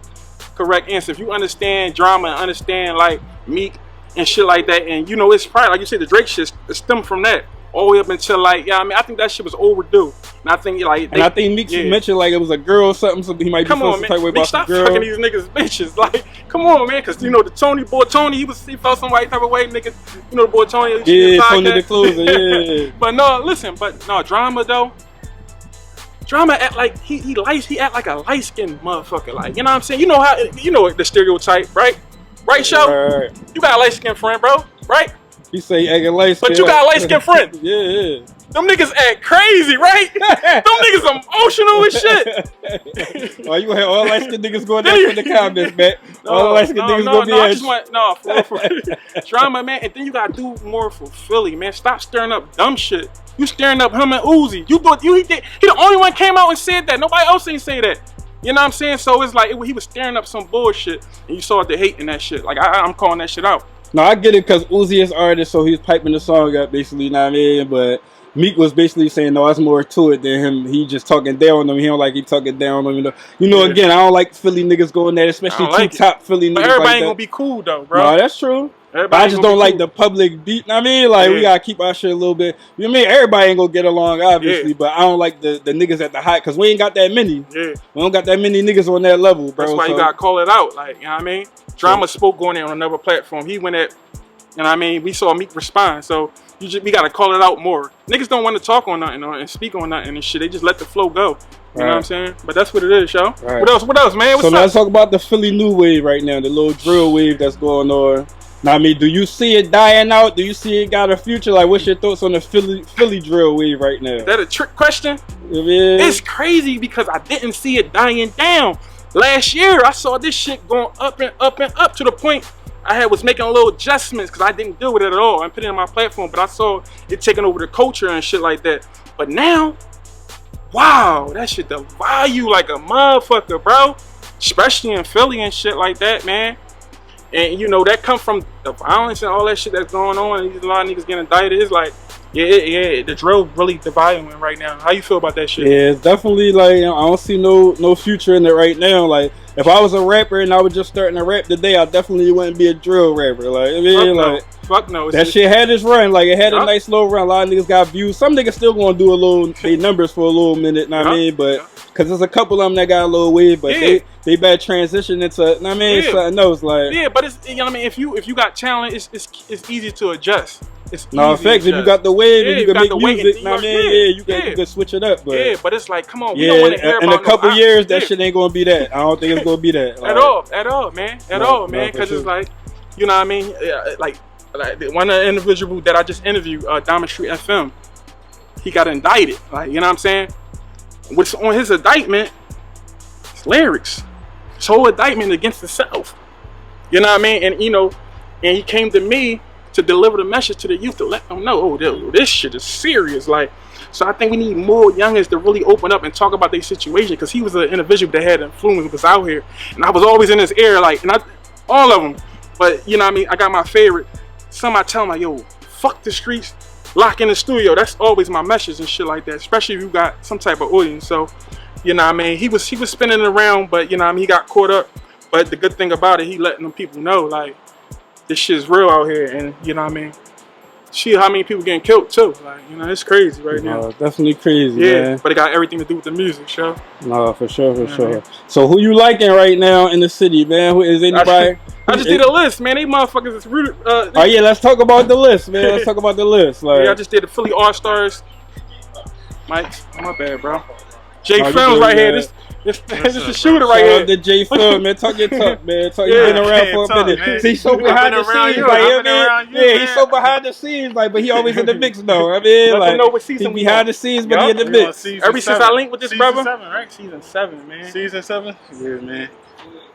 correct answer. If you understand Drama and understand, like, Meek and shit like that, and, you know, it's probably, like you said, the Drake shit stemmed from that all the way up until, like, yeah, I mean, I think that shit was overdue. And I think, like, I think Meek mentioned, like, it was a girl or something, so he might be feeling some type of way about the girl. Stop fucking these niggas bitches. Like, come on, man, because, you know, the Tony, he felt some type of way, niggas, you know, the boy Tony. Yeah, Tony the Closer, yeah. But no, Drama, though. Drama act like he act like a light-skinned motherfucker. Like, you know what I'm saying? You know the stereotype, right? Right, Show? Right. You got a light-skinned friend, bro, right? He say he acting light-skinned. But you got a light-skinned friend. Yeah. Them niggas act crazy, right? Them niggas emotional as shit. Oh, you gonna have all light-skinned niggas going down in the comments, man. All light-skinned niggas gonna be for Drama, man. And then you gotta do more for Philly, man. Stop stirring up dumb shit. You stirring up him and Uzi. He the only one came out and said that. Nobody else ain't say that. You know what I'm saying? So it's like he was stirring up some bullshit, and you saw the hate in that shit. Like, I'm calling that shit out. No, I get it, because Uzi is artist, so he's piping the song up, basically, you know what I mean? But Meek was basically saying, no, there's more to it than him. He just talking down on him. He don't like he talking down on him. You know, again, I don't like Philly niggas going there, especially top Philly niggas. But everybody ain't gonna be cool, though, bro. No, that's true. But I just don't like the public beat. I mean, like, we gotta keep our shit a little bit. You know what I mean? Everybody ain't gonna get along, obviously, but I don't like the niggas at the high, because we ain't got that many. Yeah. We don't got that many niggas on that level, bro. That's why you gotta call it out. Like, you know what I mean? Drama spoke on it on another platform. He went at, you know what I mean? We saw Meek respond, so we gotta call it out more. Niggas don't want to talk on nothing and speak on nothing and shit. They just let the flow go. You know what I'm saying? But that's what it is, yo. Right. What else, man? What's up? Let's talk about the Philly new wave right now, the little drill wave that's going on. Now, I mean, do you see it dying out? Do you see it got a future? Like, what's your thoughts on the Philly drill wave right now? Is that a trick question? Yeah. It's crazy because I didn't see it dying down. Last year, I saw this shit going up and up and up to the point I was making a little adjustments because I didn't deal with it at all. I put it in my platform, but I saw it taking over the culture and shit like that. But now, wow, that shit divide you like a motherfucker, bro. Especially in Philly and shit like that, man. And, you know, that come from the violence and all that shit that's going on. And a lot of niggas getting indicted. It's like, yeah, the drill really dividing right now. How you feel about that shit? Yeah, it's definitely, like, I don't see no future in it right now. Like, if I was a rapper and I was just starting to rap today, I definitely wouldn't be a drill rapper. Like, I mean, fuck no. That shit had its run. Like, it had a nice little run. A lot of niggas got views. Some niggas still gonna do they numbers for a little minute, know what I mean? But because there's a couple of them that got a little wave, but they better transition into, know what I mean, something else. Like, but it's, you know what I mean, if you got talent, it's easy to adjust. No, in fact, if you got the wave and you can make music, know what I mean, you can switch it up. But but it's like, come on, we don't want to hear in about a couple years, that shit ain't gonna be that. I don't think it's gonna be that. Like, at all, man. Because it's like, you know what I mean, like one of the individuals that I just interviewed, Diamond Street F.A.M.E, he got indicted. Like, you know what I'm saying? What's on his indictment? It's lyrics. His whole indictment against the South. You know what I mean? And you know, and he came to me to deliver the message to the youth to let them know, oh, this shit is serious. Like, so I think we need more youngins to really open up and talk about their situation, because he was an individual that had influence, was out here, and I was always in his ear, like, and all of them. But you know what I mean? I got my favorite. Some I tell them like, yo, fuck the streets, lock in the studio. That's always my message and shit like that, especially if you got some type of audience. So, you know what I mean? He was spinning it around, but you know what I mean? He got caught up. But the good thing about it, he letting them people know, like, this shit's real out here, and you know what I mean? See how many people getting killed too. Like, you know, it's crazy right now. Definitely crazy, Yeah, man. but it got everything to do with the music, show. No, for sure, sure. So who you liking right now in the city, man? Who is anybody? I just did a list, man. They motherfuckers is rooted. Oh yeah, let's talk about the list, man. Let's talk about the list. Like, yeah, I just did the Philly All Stars. Mike, oh, my bad, bro. J.F.A.M.E right here. This is the shooter right here. The J.F.A.M E, man. Talk your talk, man. Talk, you been around for a minute. Man. See, he's so behind the scenes, like, yeah, he's so behind the scenes, like, but he always in the mix, though. I mean, let like, know what season he behind the scenes, but he in the mix. Ever since I linked with this brother, Season 7, right? Season 7, man. Season 7? Yeah, man.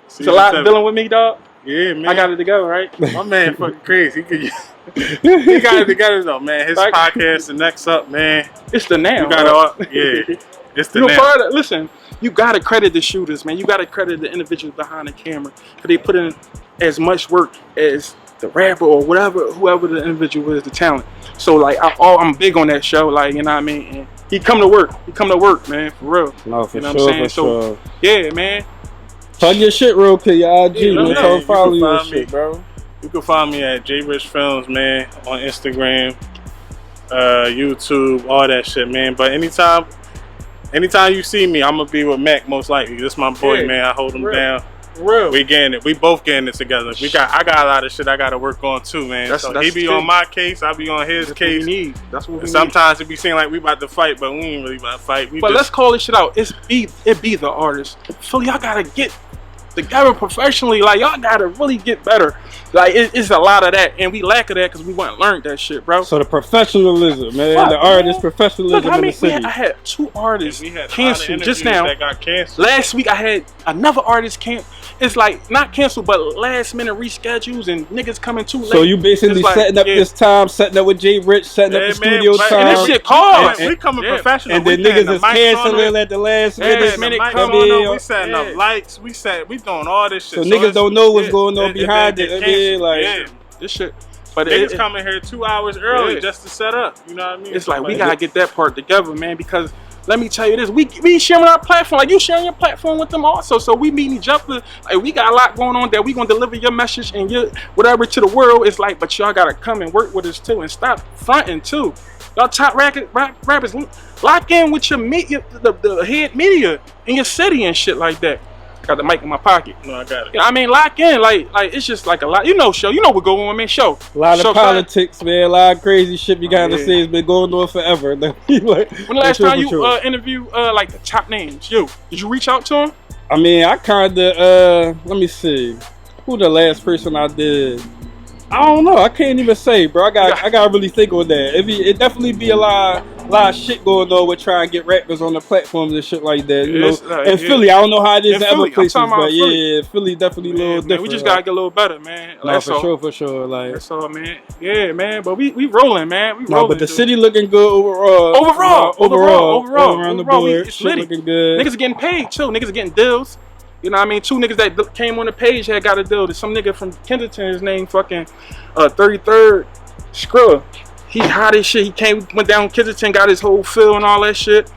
It's a lot dealing with me, dog. Yeah, man. I got it together, right? My man fucking crazy. He got it together though, man. His podcast, the next up, man. It's the now. You got yeah. It's the now. Listen, you gotta credit the shooters, man. You gotta credit the individuals behind the camera, because they put in as much work as the rapper or whoever the individual is, the talent. So like, I'm big on that show, like, you know what I mean. And he come to work, man, for real. No, for you know sure, what I'm saying? for sure. Yeah, man. Plug your shit real quick, your IG, Yeah, man. Tell follow you and shit, bro. You can find me at J Rich Films, man, on Instagram, YouTube, all that shit, man. But anytime you see me, I'm gonna be with Mac most likely. This my boy, man. I hold him down. Real. We getting it. We both getting it together. I got a lot of shit I gotta work on too, man. That's he be on my case, I be on his case. What we need. That's what we need. Sometimes it be seem like we about to fight, but we ain't really about to fight. But let's call this shit out. It be the artist. Philly, y'all gotta get together professionally. Like, y'all gotta really get better. Like, it's a lot of that, and we lack of that because we weren't learned that shit, bro. So the professionalism, man. The artist professionalism. Look, I mean, in the city. I had 2 artists canceled just now. that got canceled. Last week I had another artist canceled. It's like not canceled, but last minute reschedules, and niggas coming too late. So you basically like, setting up this time, setting up with Jay Rich, setting up the studio time. And this shit called. We coming professional. And then niggas is canceling at the last minute. We setting up lights. We doing all this shit. So niggas don't know what's going on behind it. I mean, like, this shit. But niggas coming here 2 hours early just to set up. You know what I mean? It's like we gotta get that part together, man. Because let me tell you this, we sharing our platform, like you sharing your platform with them also. So we meeting each other. Like, we got a lot going on that we gonna deliver your message and your whatever to the world. It's like, but y'all gotta come and work with us too, and stop fronting too. Y'all top rappers, lock in with your media, the head media in your city and shit like that. Got the mic in my pocket. No, I got it. Yeah, I mean, lock in. Like it's just like a lot. You know, what going on, man. Show. A lot of politics, man. A lot of crazy shit you gotta say has been going on forever. Like, when the last time you interview like the top names? Did you reach out to him? I mean, I kinda let me see. Who the last person I did? I don't know. I can't even say, bro. I gotta really think on that. It definitely be a lot of shit going on with trying to get rappers on the platforms and shit like that. You know, in Philly, I don't know how it is in other places, but yeah, Philly definitely a little different. Man, we just gotta get a little better, man. No, for sure. Like, that's all, man. Yeah, man. But we rolling, man. We rolling. No, but the city looking good overall. Overall, around the board, shit looking good. Niggas are getting paid too. Niggas are getting deals. You know what I mean? 2 niggas that came on the page had got a deal. There's some nigga from Kensington, his name fucking 33rd Skrilla. He hot as shit. He went down Kensington, got his whole fill and all that shit.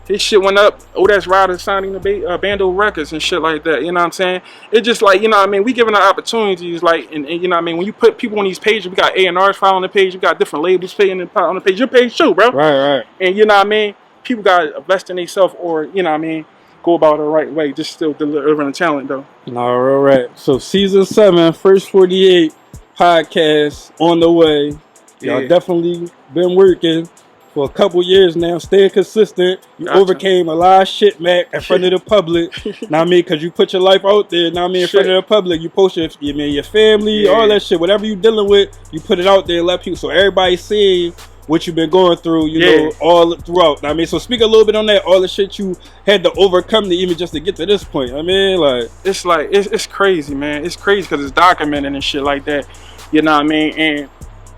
His shit went up. Oh, that's Ryder signing the Bando records and shit like that. You know what I'm saying? It just like, you know what I mean? We giving our opportunities, like, and you know what I mean? When you put people on these pages, we got A&Rs following the page. We got different labels paying on the page. Your page too, bro. Right. And you know what I mean? People got to invest in themselves, or, you know what I mean, go about it the right way. Just still delivering talent, though. All right. So season 7, first 48 podcast on the way. Y'all definitely been working for a couple years now, staying consistent. You overcame a lot of shit, Mac, in front of the public. Know what I mean? Because you put your life out there, know what I mean, in front of the public. You post your family, all that shit. Whatever you dealing with, you put it out there and let people, so everybody see what you've been going through, you Yeah. know, all throughout. I mean, so speak a little bit on that, all the shit you had to overcome to even just to get to this point. I mean, like It's crazy, man. It's crazy because it's documented and shit like that. You know what I mean? And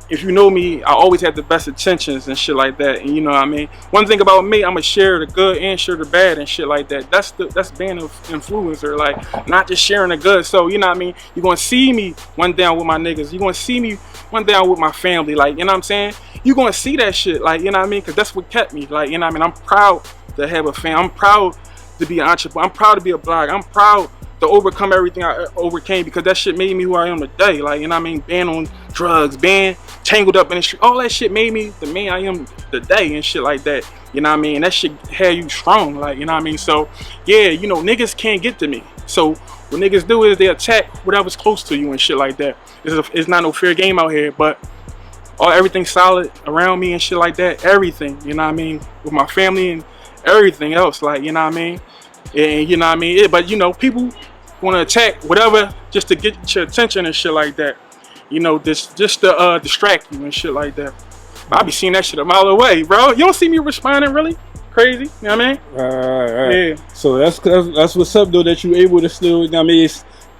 if you know me, I always had the best intentions and shit like that. And you know what I mean? One thing about me, I'm gonna share the good and share the bad and shit like that. That's being an influencer, like not just sharing the good. So you know what I mean? You're gonna see me one day with my niggas. You're gonna see me one day with my family. Like, you know what I'm saying? You're gonna see that shit. Like, you know what I mean? Cause that's what kept me. Like, you know what I mean? I'm proud to have a fam. I'm proud to be an entrepreneur. I'm proud to be a blogger. I'm proud to overcome everything I overcame because that shit made me who I am today. Like, you know what I mean? Being on drugs, being tangled up in the street, all that shit made me the man I am today and shit like that. You know what I mean? And that shit had you strong, like, you know what I mean? So, yeah, you know, niggas can't get to me. So, what niggas do is they attack whatever's close to you and shit like that. It's not no fair game out here, but everything solid around me and shit like that. Everything, you know what I mean? With my family and everything else, like, you know what I mean? And you know what I mean? But, you know, people want to attack whatever just to get your attention and shit like that. You know, just to distract you and shit like that. I be seeing that shit a mile away, bro. You don't see me responding really crazy. You know what I mean? Right. Yeah. So that's what's up though, that you able to still, you know what I mean,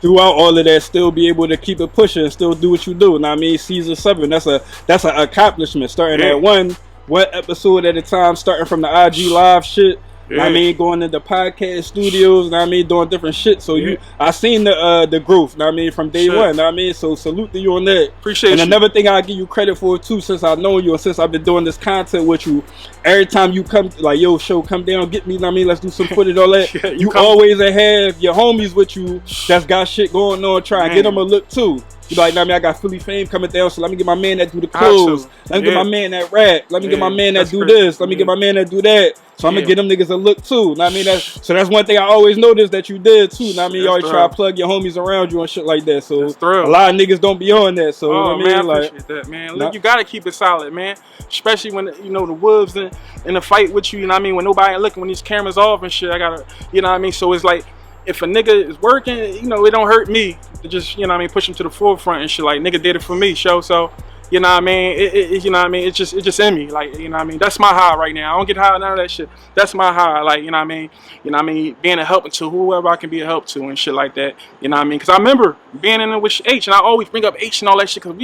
throughout all of that, still be able to keep it pushing and still do what you do. You know what I mean? Season 7, that's an accomplishment. Starting at one episode at a time, starting from the IG live shit. Yeah. I mean, going into podcast studios, I mean, doing different shit. So I seen the growth, I mean, from day one. I mean, so salute to you on that. Appreciate and you. And another thing I give you credit for too, since I know you and since I've been doing this content with you, every time you come, like, yo, show, come down, get me, I mean, let's do some footage, all that. Yeah, you always have your homies with you that's got shit going on, try and get them a look too. You be like, I mean, I got Philly Fame coming down, so let me get my man that do the clothes. Let me get my man that rap. Let me get my man that do this. Let me get my man that do that. So I'm gonna get them niggas a look too. I mean, that's one thing I always noticed that you did too. I mean, you always try to plug your homies around you and shit like that. So a lot of niggas don't be on that. So I I mean, man, I like, appreciate that, man. Look, you gotta keep it solid, man. Especially when, you know, the wolves in the fight with you. You know what I mean? When nobody ain't looking, when these cameras off and shit, I gotta, you know what I mean? So it's like, if a nigga is working, you know, it don't hurt me to just, you know what I mean, push him to the forefront and shit. Like, nigga did it for me, show. So, you know what I mean? You know what I mean? It's just in me. Like, you know what I mean? That's my high right now. I don't get high, none of that shit. That's my high. Like, you know what I mean? You know what I mean? Being a help to whoever I can be a help to and shit like that. You know what I mean? Because I remember being in it with H, and I always bring up H and all that shit because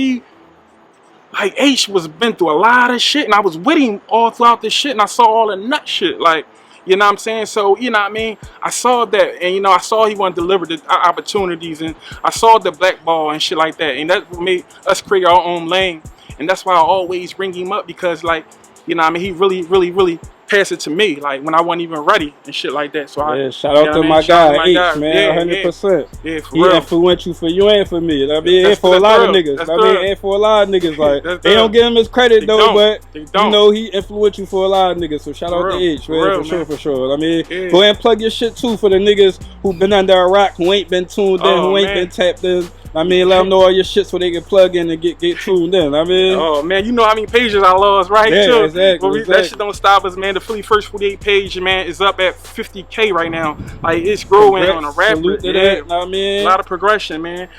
like, H was been through a lot of shit, and I was with him all throughout this shit, and I saw all the nut shit. Like, you know what I'm saying? So, you know what I mean? I saw that, and, you know, I saw he wanted to deliver the opportunities, and I saw the blackball and shit like that, and that's what made us create our own lane, and that's why I always bring him up, because, like, you know what I mean? He really passed it to me, like, when I wasn't even ready and shit like that. So shout out to my guy, H, man, 100%. Yeah, for he real. Influential for you and for me. I mean, and for a lot of niggas. I mean, and for a lot of niggas. Like, they don't give him his credit though, but you know, he influential for a lot of niggas. So shout out to H, man, for sure. I mean, go ahead and plug your shit too for the niggas who been under a rock, who ain't been tuned in, who ain't been tapped in. I mean, let them know all your shit so they can plug in and get tuned in. I mean, oh man, you know how many pages I lost, right? Yeah, too. Exactly. That shit don't stop us, man. The Philly First 48 page, man, is up at 50K right now. Like, it's growing on a rapid. That, I mean, a lot of progression, man.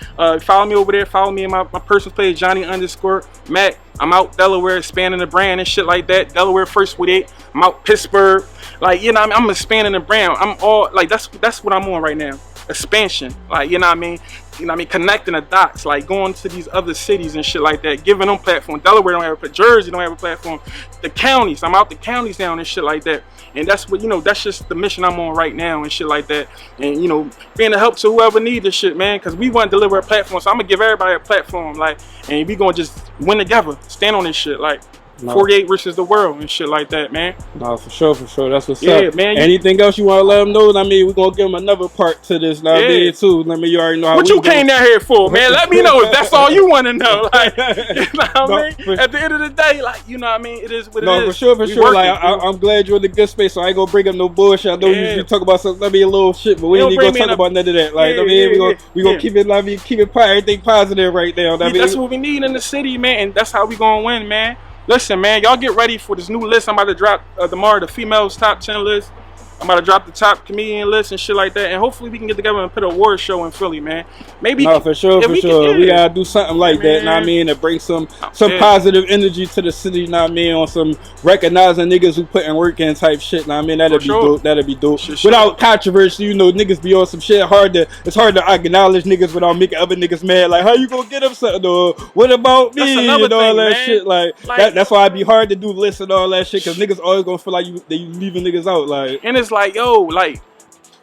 Follow me over there. Follow me in my personal page, Johnnie_Mac. I'm out Delaware, expanding the brand and shit like that. Delaware First 48. I'm out Pittsburgh. Like, you know what I mean? I'm expanding the brand. I'm all like, that's what I'm on right now. Expansion, like, you know what I mean? You know what I mean? Connecting the dots, like going to these other cities and shit like that, giving them platform. Delaware don't have a platform. Jersey don't have a platform. The counties, I'm out the counties down and shit like that. And that's what, you know, that's just the mission I'm on right now and shit like that. And, you know, being a help to whoever need this shit, man, because we want to deliver a platform. So I'm going to give everybody a platform, like, and we going to just win together, stand on this shit, like. 48 versus the world and shit like that, man. No, for sure. That's what's up. Man, anything else you want to let them know? I mean, we're going to give them another part to this. I mean, too. I mean, you already know how what you came down here for, man. Let me know if that's all you want to know. Like, you know what I mean? At the end of the day, like, you know what I mean? It is what it is. No, for sure. Like, I'm glad you're in the good space, so I ain't going to bring up no bullshit. I know you usually talk about something, I mean, a little shit, but we ain't going to talk about none of that. Like, I mean, we going to keep it, everything positive right now. That's what we need in the city, man, and that's how we going to win, man. Listen, man, y'all get ready for this new list I'm about to drop tomorrow, the females top 10 list. I'm about to drop the top comedian list and shit like that, and hopefully we can get together and put a award show in Philly, man. Maybe. No, for sure, if for we sure. can, We gotta do something like that, know what I man. mean, to bring some Yeah. positive energy to the city, know what I mean, on some recognizing niggas who putting work in type shit, know what I mean. That'd For be sure. dope. That'd be dope. Sure. Without controversy, you know, niggas be on some shit. It's hard to acknowledge niggas without making other niggas mad. Like, how you gonna get them something? Or what about me? That's another And all thing, that man. shit. Like that's why it'd be hard to do lists and all that shit, because niggas always gonna feel like you leaving niggas out. Like, And it's like, yo, like,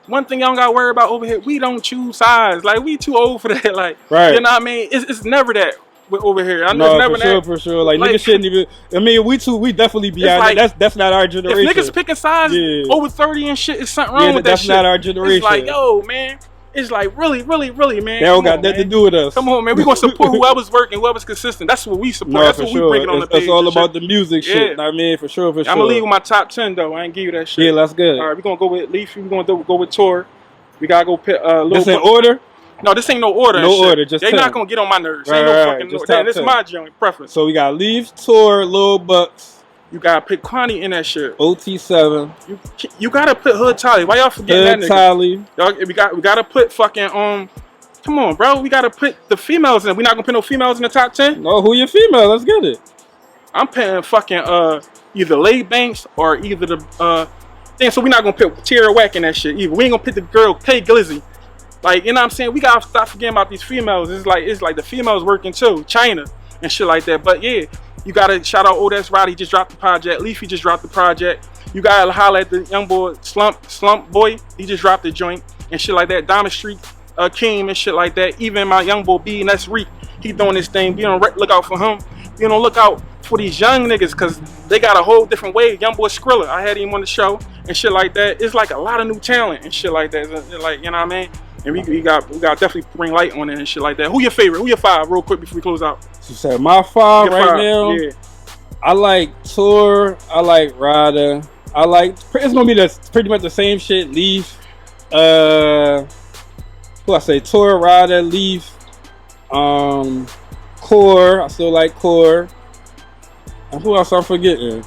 one thing y'all don't gotta worry about over here, we don't choose sides. Like, we too old for that. Like, right. You know what I mean? It's never that over here. I know it's never that. For sure. Like niggas shouldn't even. I mean, we definitely beyond like, that. That's not our generation. If niggas picking sides over 30 and shit, it's something wrong with that shit. That's not our generation. It's like, yo, man. It's like, really, man. They don't got nothing to do with us. Come on, man. We gonna support whoever's working, whoever's consistent. That's what we support. No, that's for what sure. we bring it on the page. It's all about the music shit. Yeah. I mean, for sure. I'm gonna leave with my top 10 though. I ain't give you that shit. Yeah, that's good. All right, we're gonna go with Leaf. We're gonna go with Tor. We gotta go pit. This in order? No, this ain't no order. No order, just they 10. not gonna get on my nerves. Right, Ain't no right, fucking just order. top This is 10. my joint preference. So we got Leaf, Tor, Lil Bucks. You gotta put Quanny in that shit. OT7. You gotta put Hood Tolly. Why y'all forgetting that nigga? Tolly. Y'all, we gotta put fucking Come on, bro. We gotta put the females in. We not gonna put no females in the top 10. No, who your female? Let's get it. I'm putting fucking either Lay Banks or either the thing. So we not gonna put Tierra Whack in that shit either. We ain't gonna put the girl K Glizzy. Like, you know what I'm saying? We gotta stop forgetting about these females. It's like the females working too, China and shit like that. But yeah, you gotta shout out Odes Roddy. He just dropped the project. Leafy just dropped the project. You gotta holler at the young boy Slump Boy. He just dropped the joint and shit like that. Diamond Street Keem and shit like that. Even my young boy B, and that's Reek. He doing this thing. Be on look out for him. You know, look out for these young niggas, because they got a whole different way. Young boy Skrilla, I had him on the show and shit like that. It's like a lot of new talent and shit like that. It's like, you know what I mean? And we got definitely bring light on it and shit like that. Who your favorite? Who your five? Real quick before we close out. She said my five Your right five. now. Yeah. I like Tor. I like Rada. It's gonna be pretty much the same shit. Leaf. Who I say? Tor, Rada, Leaf. Core. I still like Core. And who else I'm forgetting?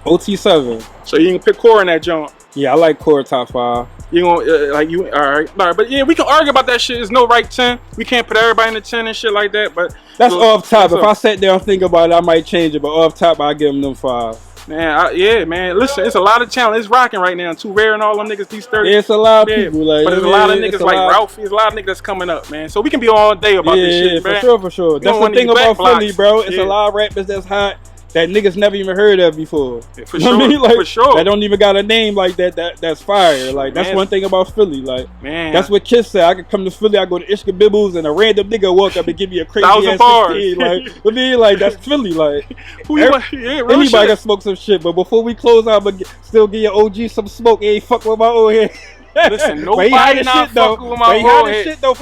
OT7. So you can pick Core in that joint. Yeah, I like Core top 5. You gonna all right, but yeah, we can argue about that shit. There's no right 10. We can't put everybody in the 10 and shit like that. But That's so, off top. so, If I sat there and think about it, I might change it. But off top, I give them 5. Man, man. Listen, it's a lot of talent. It's rocking right now. Too Rare and all them niggas. These 30. Yeah, it's a lot of people. Like, but there's a lot of niggas like Ralphie. There's a lot of niggas that's coming up, man. So we can be all day about this shit, man. For sure. That's the thing about Philly, bro. It's a lot of rappers that's hot that niggas never even heard of before. For sure. I mean? Like, for sure. That don't even got a name like that. That's fire. Like, that's one thing about Philly. Like, man, that's what Kiss said. I could come to Philly, I go to Ishka Bibbles, and a random nigga walk up and give me a crazy 1,000 ass bars. 16. Like, I mean, like, that's Philly. Like, anybody can smoke some shit. But before we close out, but still give your OG some smoke. He ain't fuck with my old head. Listen, nobody not fucking with my old head. Shit though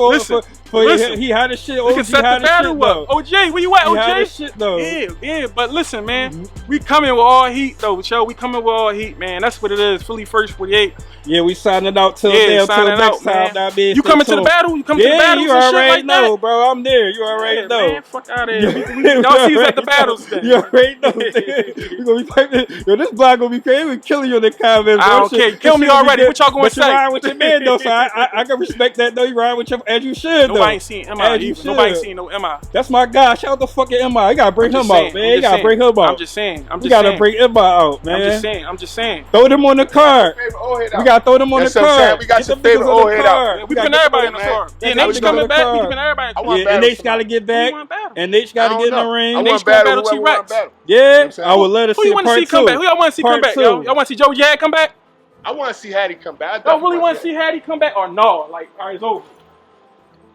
he had a shit. We can set the battle up. OJ, where you at, OJ? Had shit though. Yeah. But listen, man, we coming with all heat though, Joe. We coming with all heat, man. That's what it is. Philly First 48. Yeah, we signing out till next time. Now, you coming to the battle? You coming to the battles? You and shit already like know, that? bro. I'm there. You already know. Man, fuck out of here. Y'all see us at the battles then. You already know. We gonna be piping. Yo, this block gonna be crazy. We killing you in the comments. I don't care. Kill me already. What y'all gonna say? But you ride with your man though, so I can respect that though. You ride with your as you should though. Nobody ain't seen MI either. Nobody seen no MI. That's my guy. Shout out to fucking MI. You gotta bring him out, man. You gotta bring him out. I'm just saying. You gotta bring MI out, man. I'm just saying. Throw them on the card. We gotta throw them on the card. We got your favorite old head out. We putting everybody in the car. Yeah, Nate's coming back. We putting everybody in the car. Yeah, and Nate's gotta get back. And Nate's gotta get in the ring. I want battle T-Rex. Yeah, I would let us see Who you want to see come back? Who y'all want to see come back, yo? Y'all want to see Joe Jad come back? I want to see Hattie come back. Y'all really want to see Hattie come back or no? Like, all right, it's over.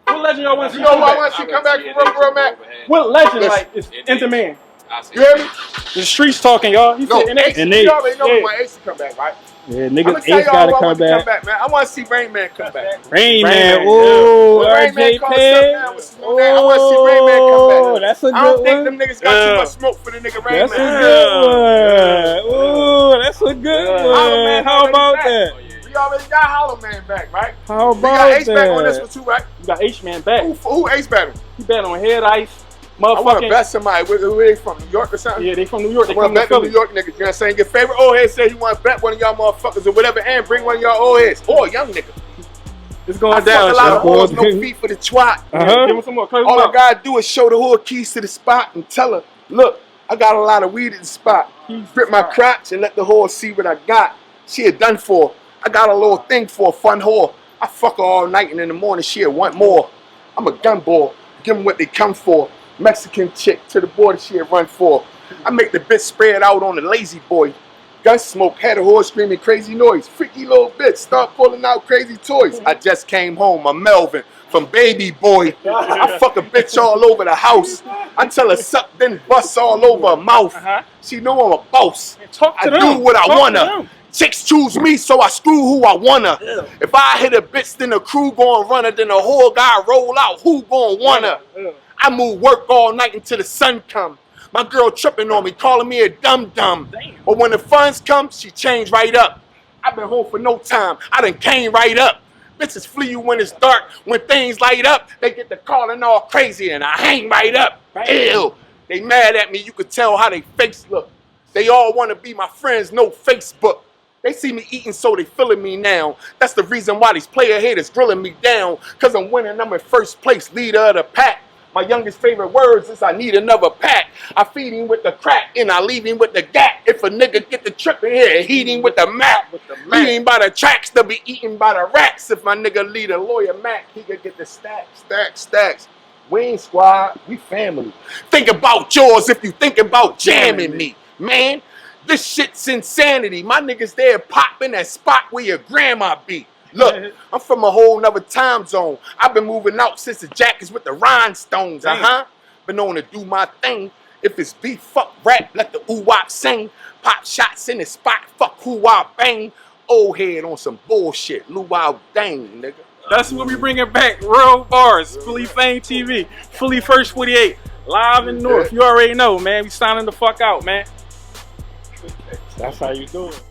What legend y'all want to see? You know who I want to see come back for real, man? What legend, like, is Interman? You hear me? The streets talking, y'all. He said Ace. You already know we want Ace to come back, right? Yeah, niggas Ace gotta come back. Man. I want to see Rain Man come back. Rain Man, ooh, Rain Man RJ calls Pay. I want to see Rain Man come back. That's a good one. I don't think them niggas got too much smoke for the nigga Rain Man. That's a good one. Ooh, that's a good one. How about that? We already got Hollowman back, right? How about that? We got Ace that? back on this one too, right? You got H-Man back. Who Ace battle? He bet on Head Ice. I want to Motherfucking. bet somebody. Where they from? New York or something? Yeah, they from New York. I They want come to to bet the Philly. New York niggas. You know what I'm saying? Your favorite old head say you want to bet one of y'all motherfuckers or whatever, and bring one of y'all old heads or a young nigga. It's going I down. fuck a lot of Sean. hoes, no feet for the twat. Give him some more. Close All him I up. gotta do is show the whore keys to the spot and tell her, look, I got a lot of weed at the spot. Grip my crotch and let the whore see what I got. She had done for. I got a little thing for a fun whore. I fuck her all night and in the morning she'll want more. I'm a gun boy. Give them what they come for. Mexican chick to the border she'll run for. I make the bitch spread out on the lazy boy. Gun smoke, had a horse screaming crazy noise. Freaky little bitch, start pulling out crazy toys. I just came home, I'm Melvin from Baby Boy. I fuck a bitch all over the house. I tell her suck, then bust all over her mouth. She know I'm a boss. Talk to I them. do what I Talk to wanna. them. Chicks choose me, so I screw who I wanna. If I hit a bitch, then the crew gon' run her. Then the whole guy roll out, who gon' wanna? I move work all night until the sun come. My girl tripping on me, calling me a dum-dum. But when the funds come, she changed right up. I've been home for no time. I done came right up. Bitches flee you when it's dark. When things light up, they get the calling all crazy and I hang right up. Ew. They mad at me. You could tell how they face look. They all want to be my friends, no Facebook. They see me eating, so they feeling me now. That's the reason why these player haters grilling me down. Cause I'm winning, I'm in first place, leader of the pack. My youngest favorite words is I need another pack. I feed him with the crack and I leave him with the gat. If a nigga get the trip in here, heat him with the map. Eat him by the tracks, they'll be eaten by the rats. If my nigga lead a lawyer Mac, he could get the stacks. We ain't squad, we family. Think about yours if you think about jamming me, man. This shit's insanity. My niggas there pop in that spot where your grandma be. Look, I'm from a whole nother time zone. I've been moving out since the jackets with the rhinestones, Been known to do my thing. If it's beef, fuck rap, let the ooh-wop sing. Pop shots in the spot, fuck who-wop bang. Old head on some bullshit, luau dang, nigga. That's what we bringing back. Real bars. Fully F.A.M.E TV. Fully First 48. Live in North. You already know, man. We signing the fuck out, man. That's how you do it.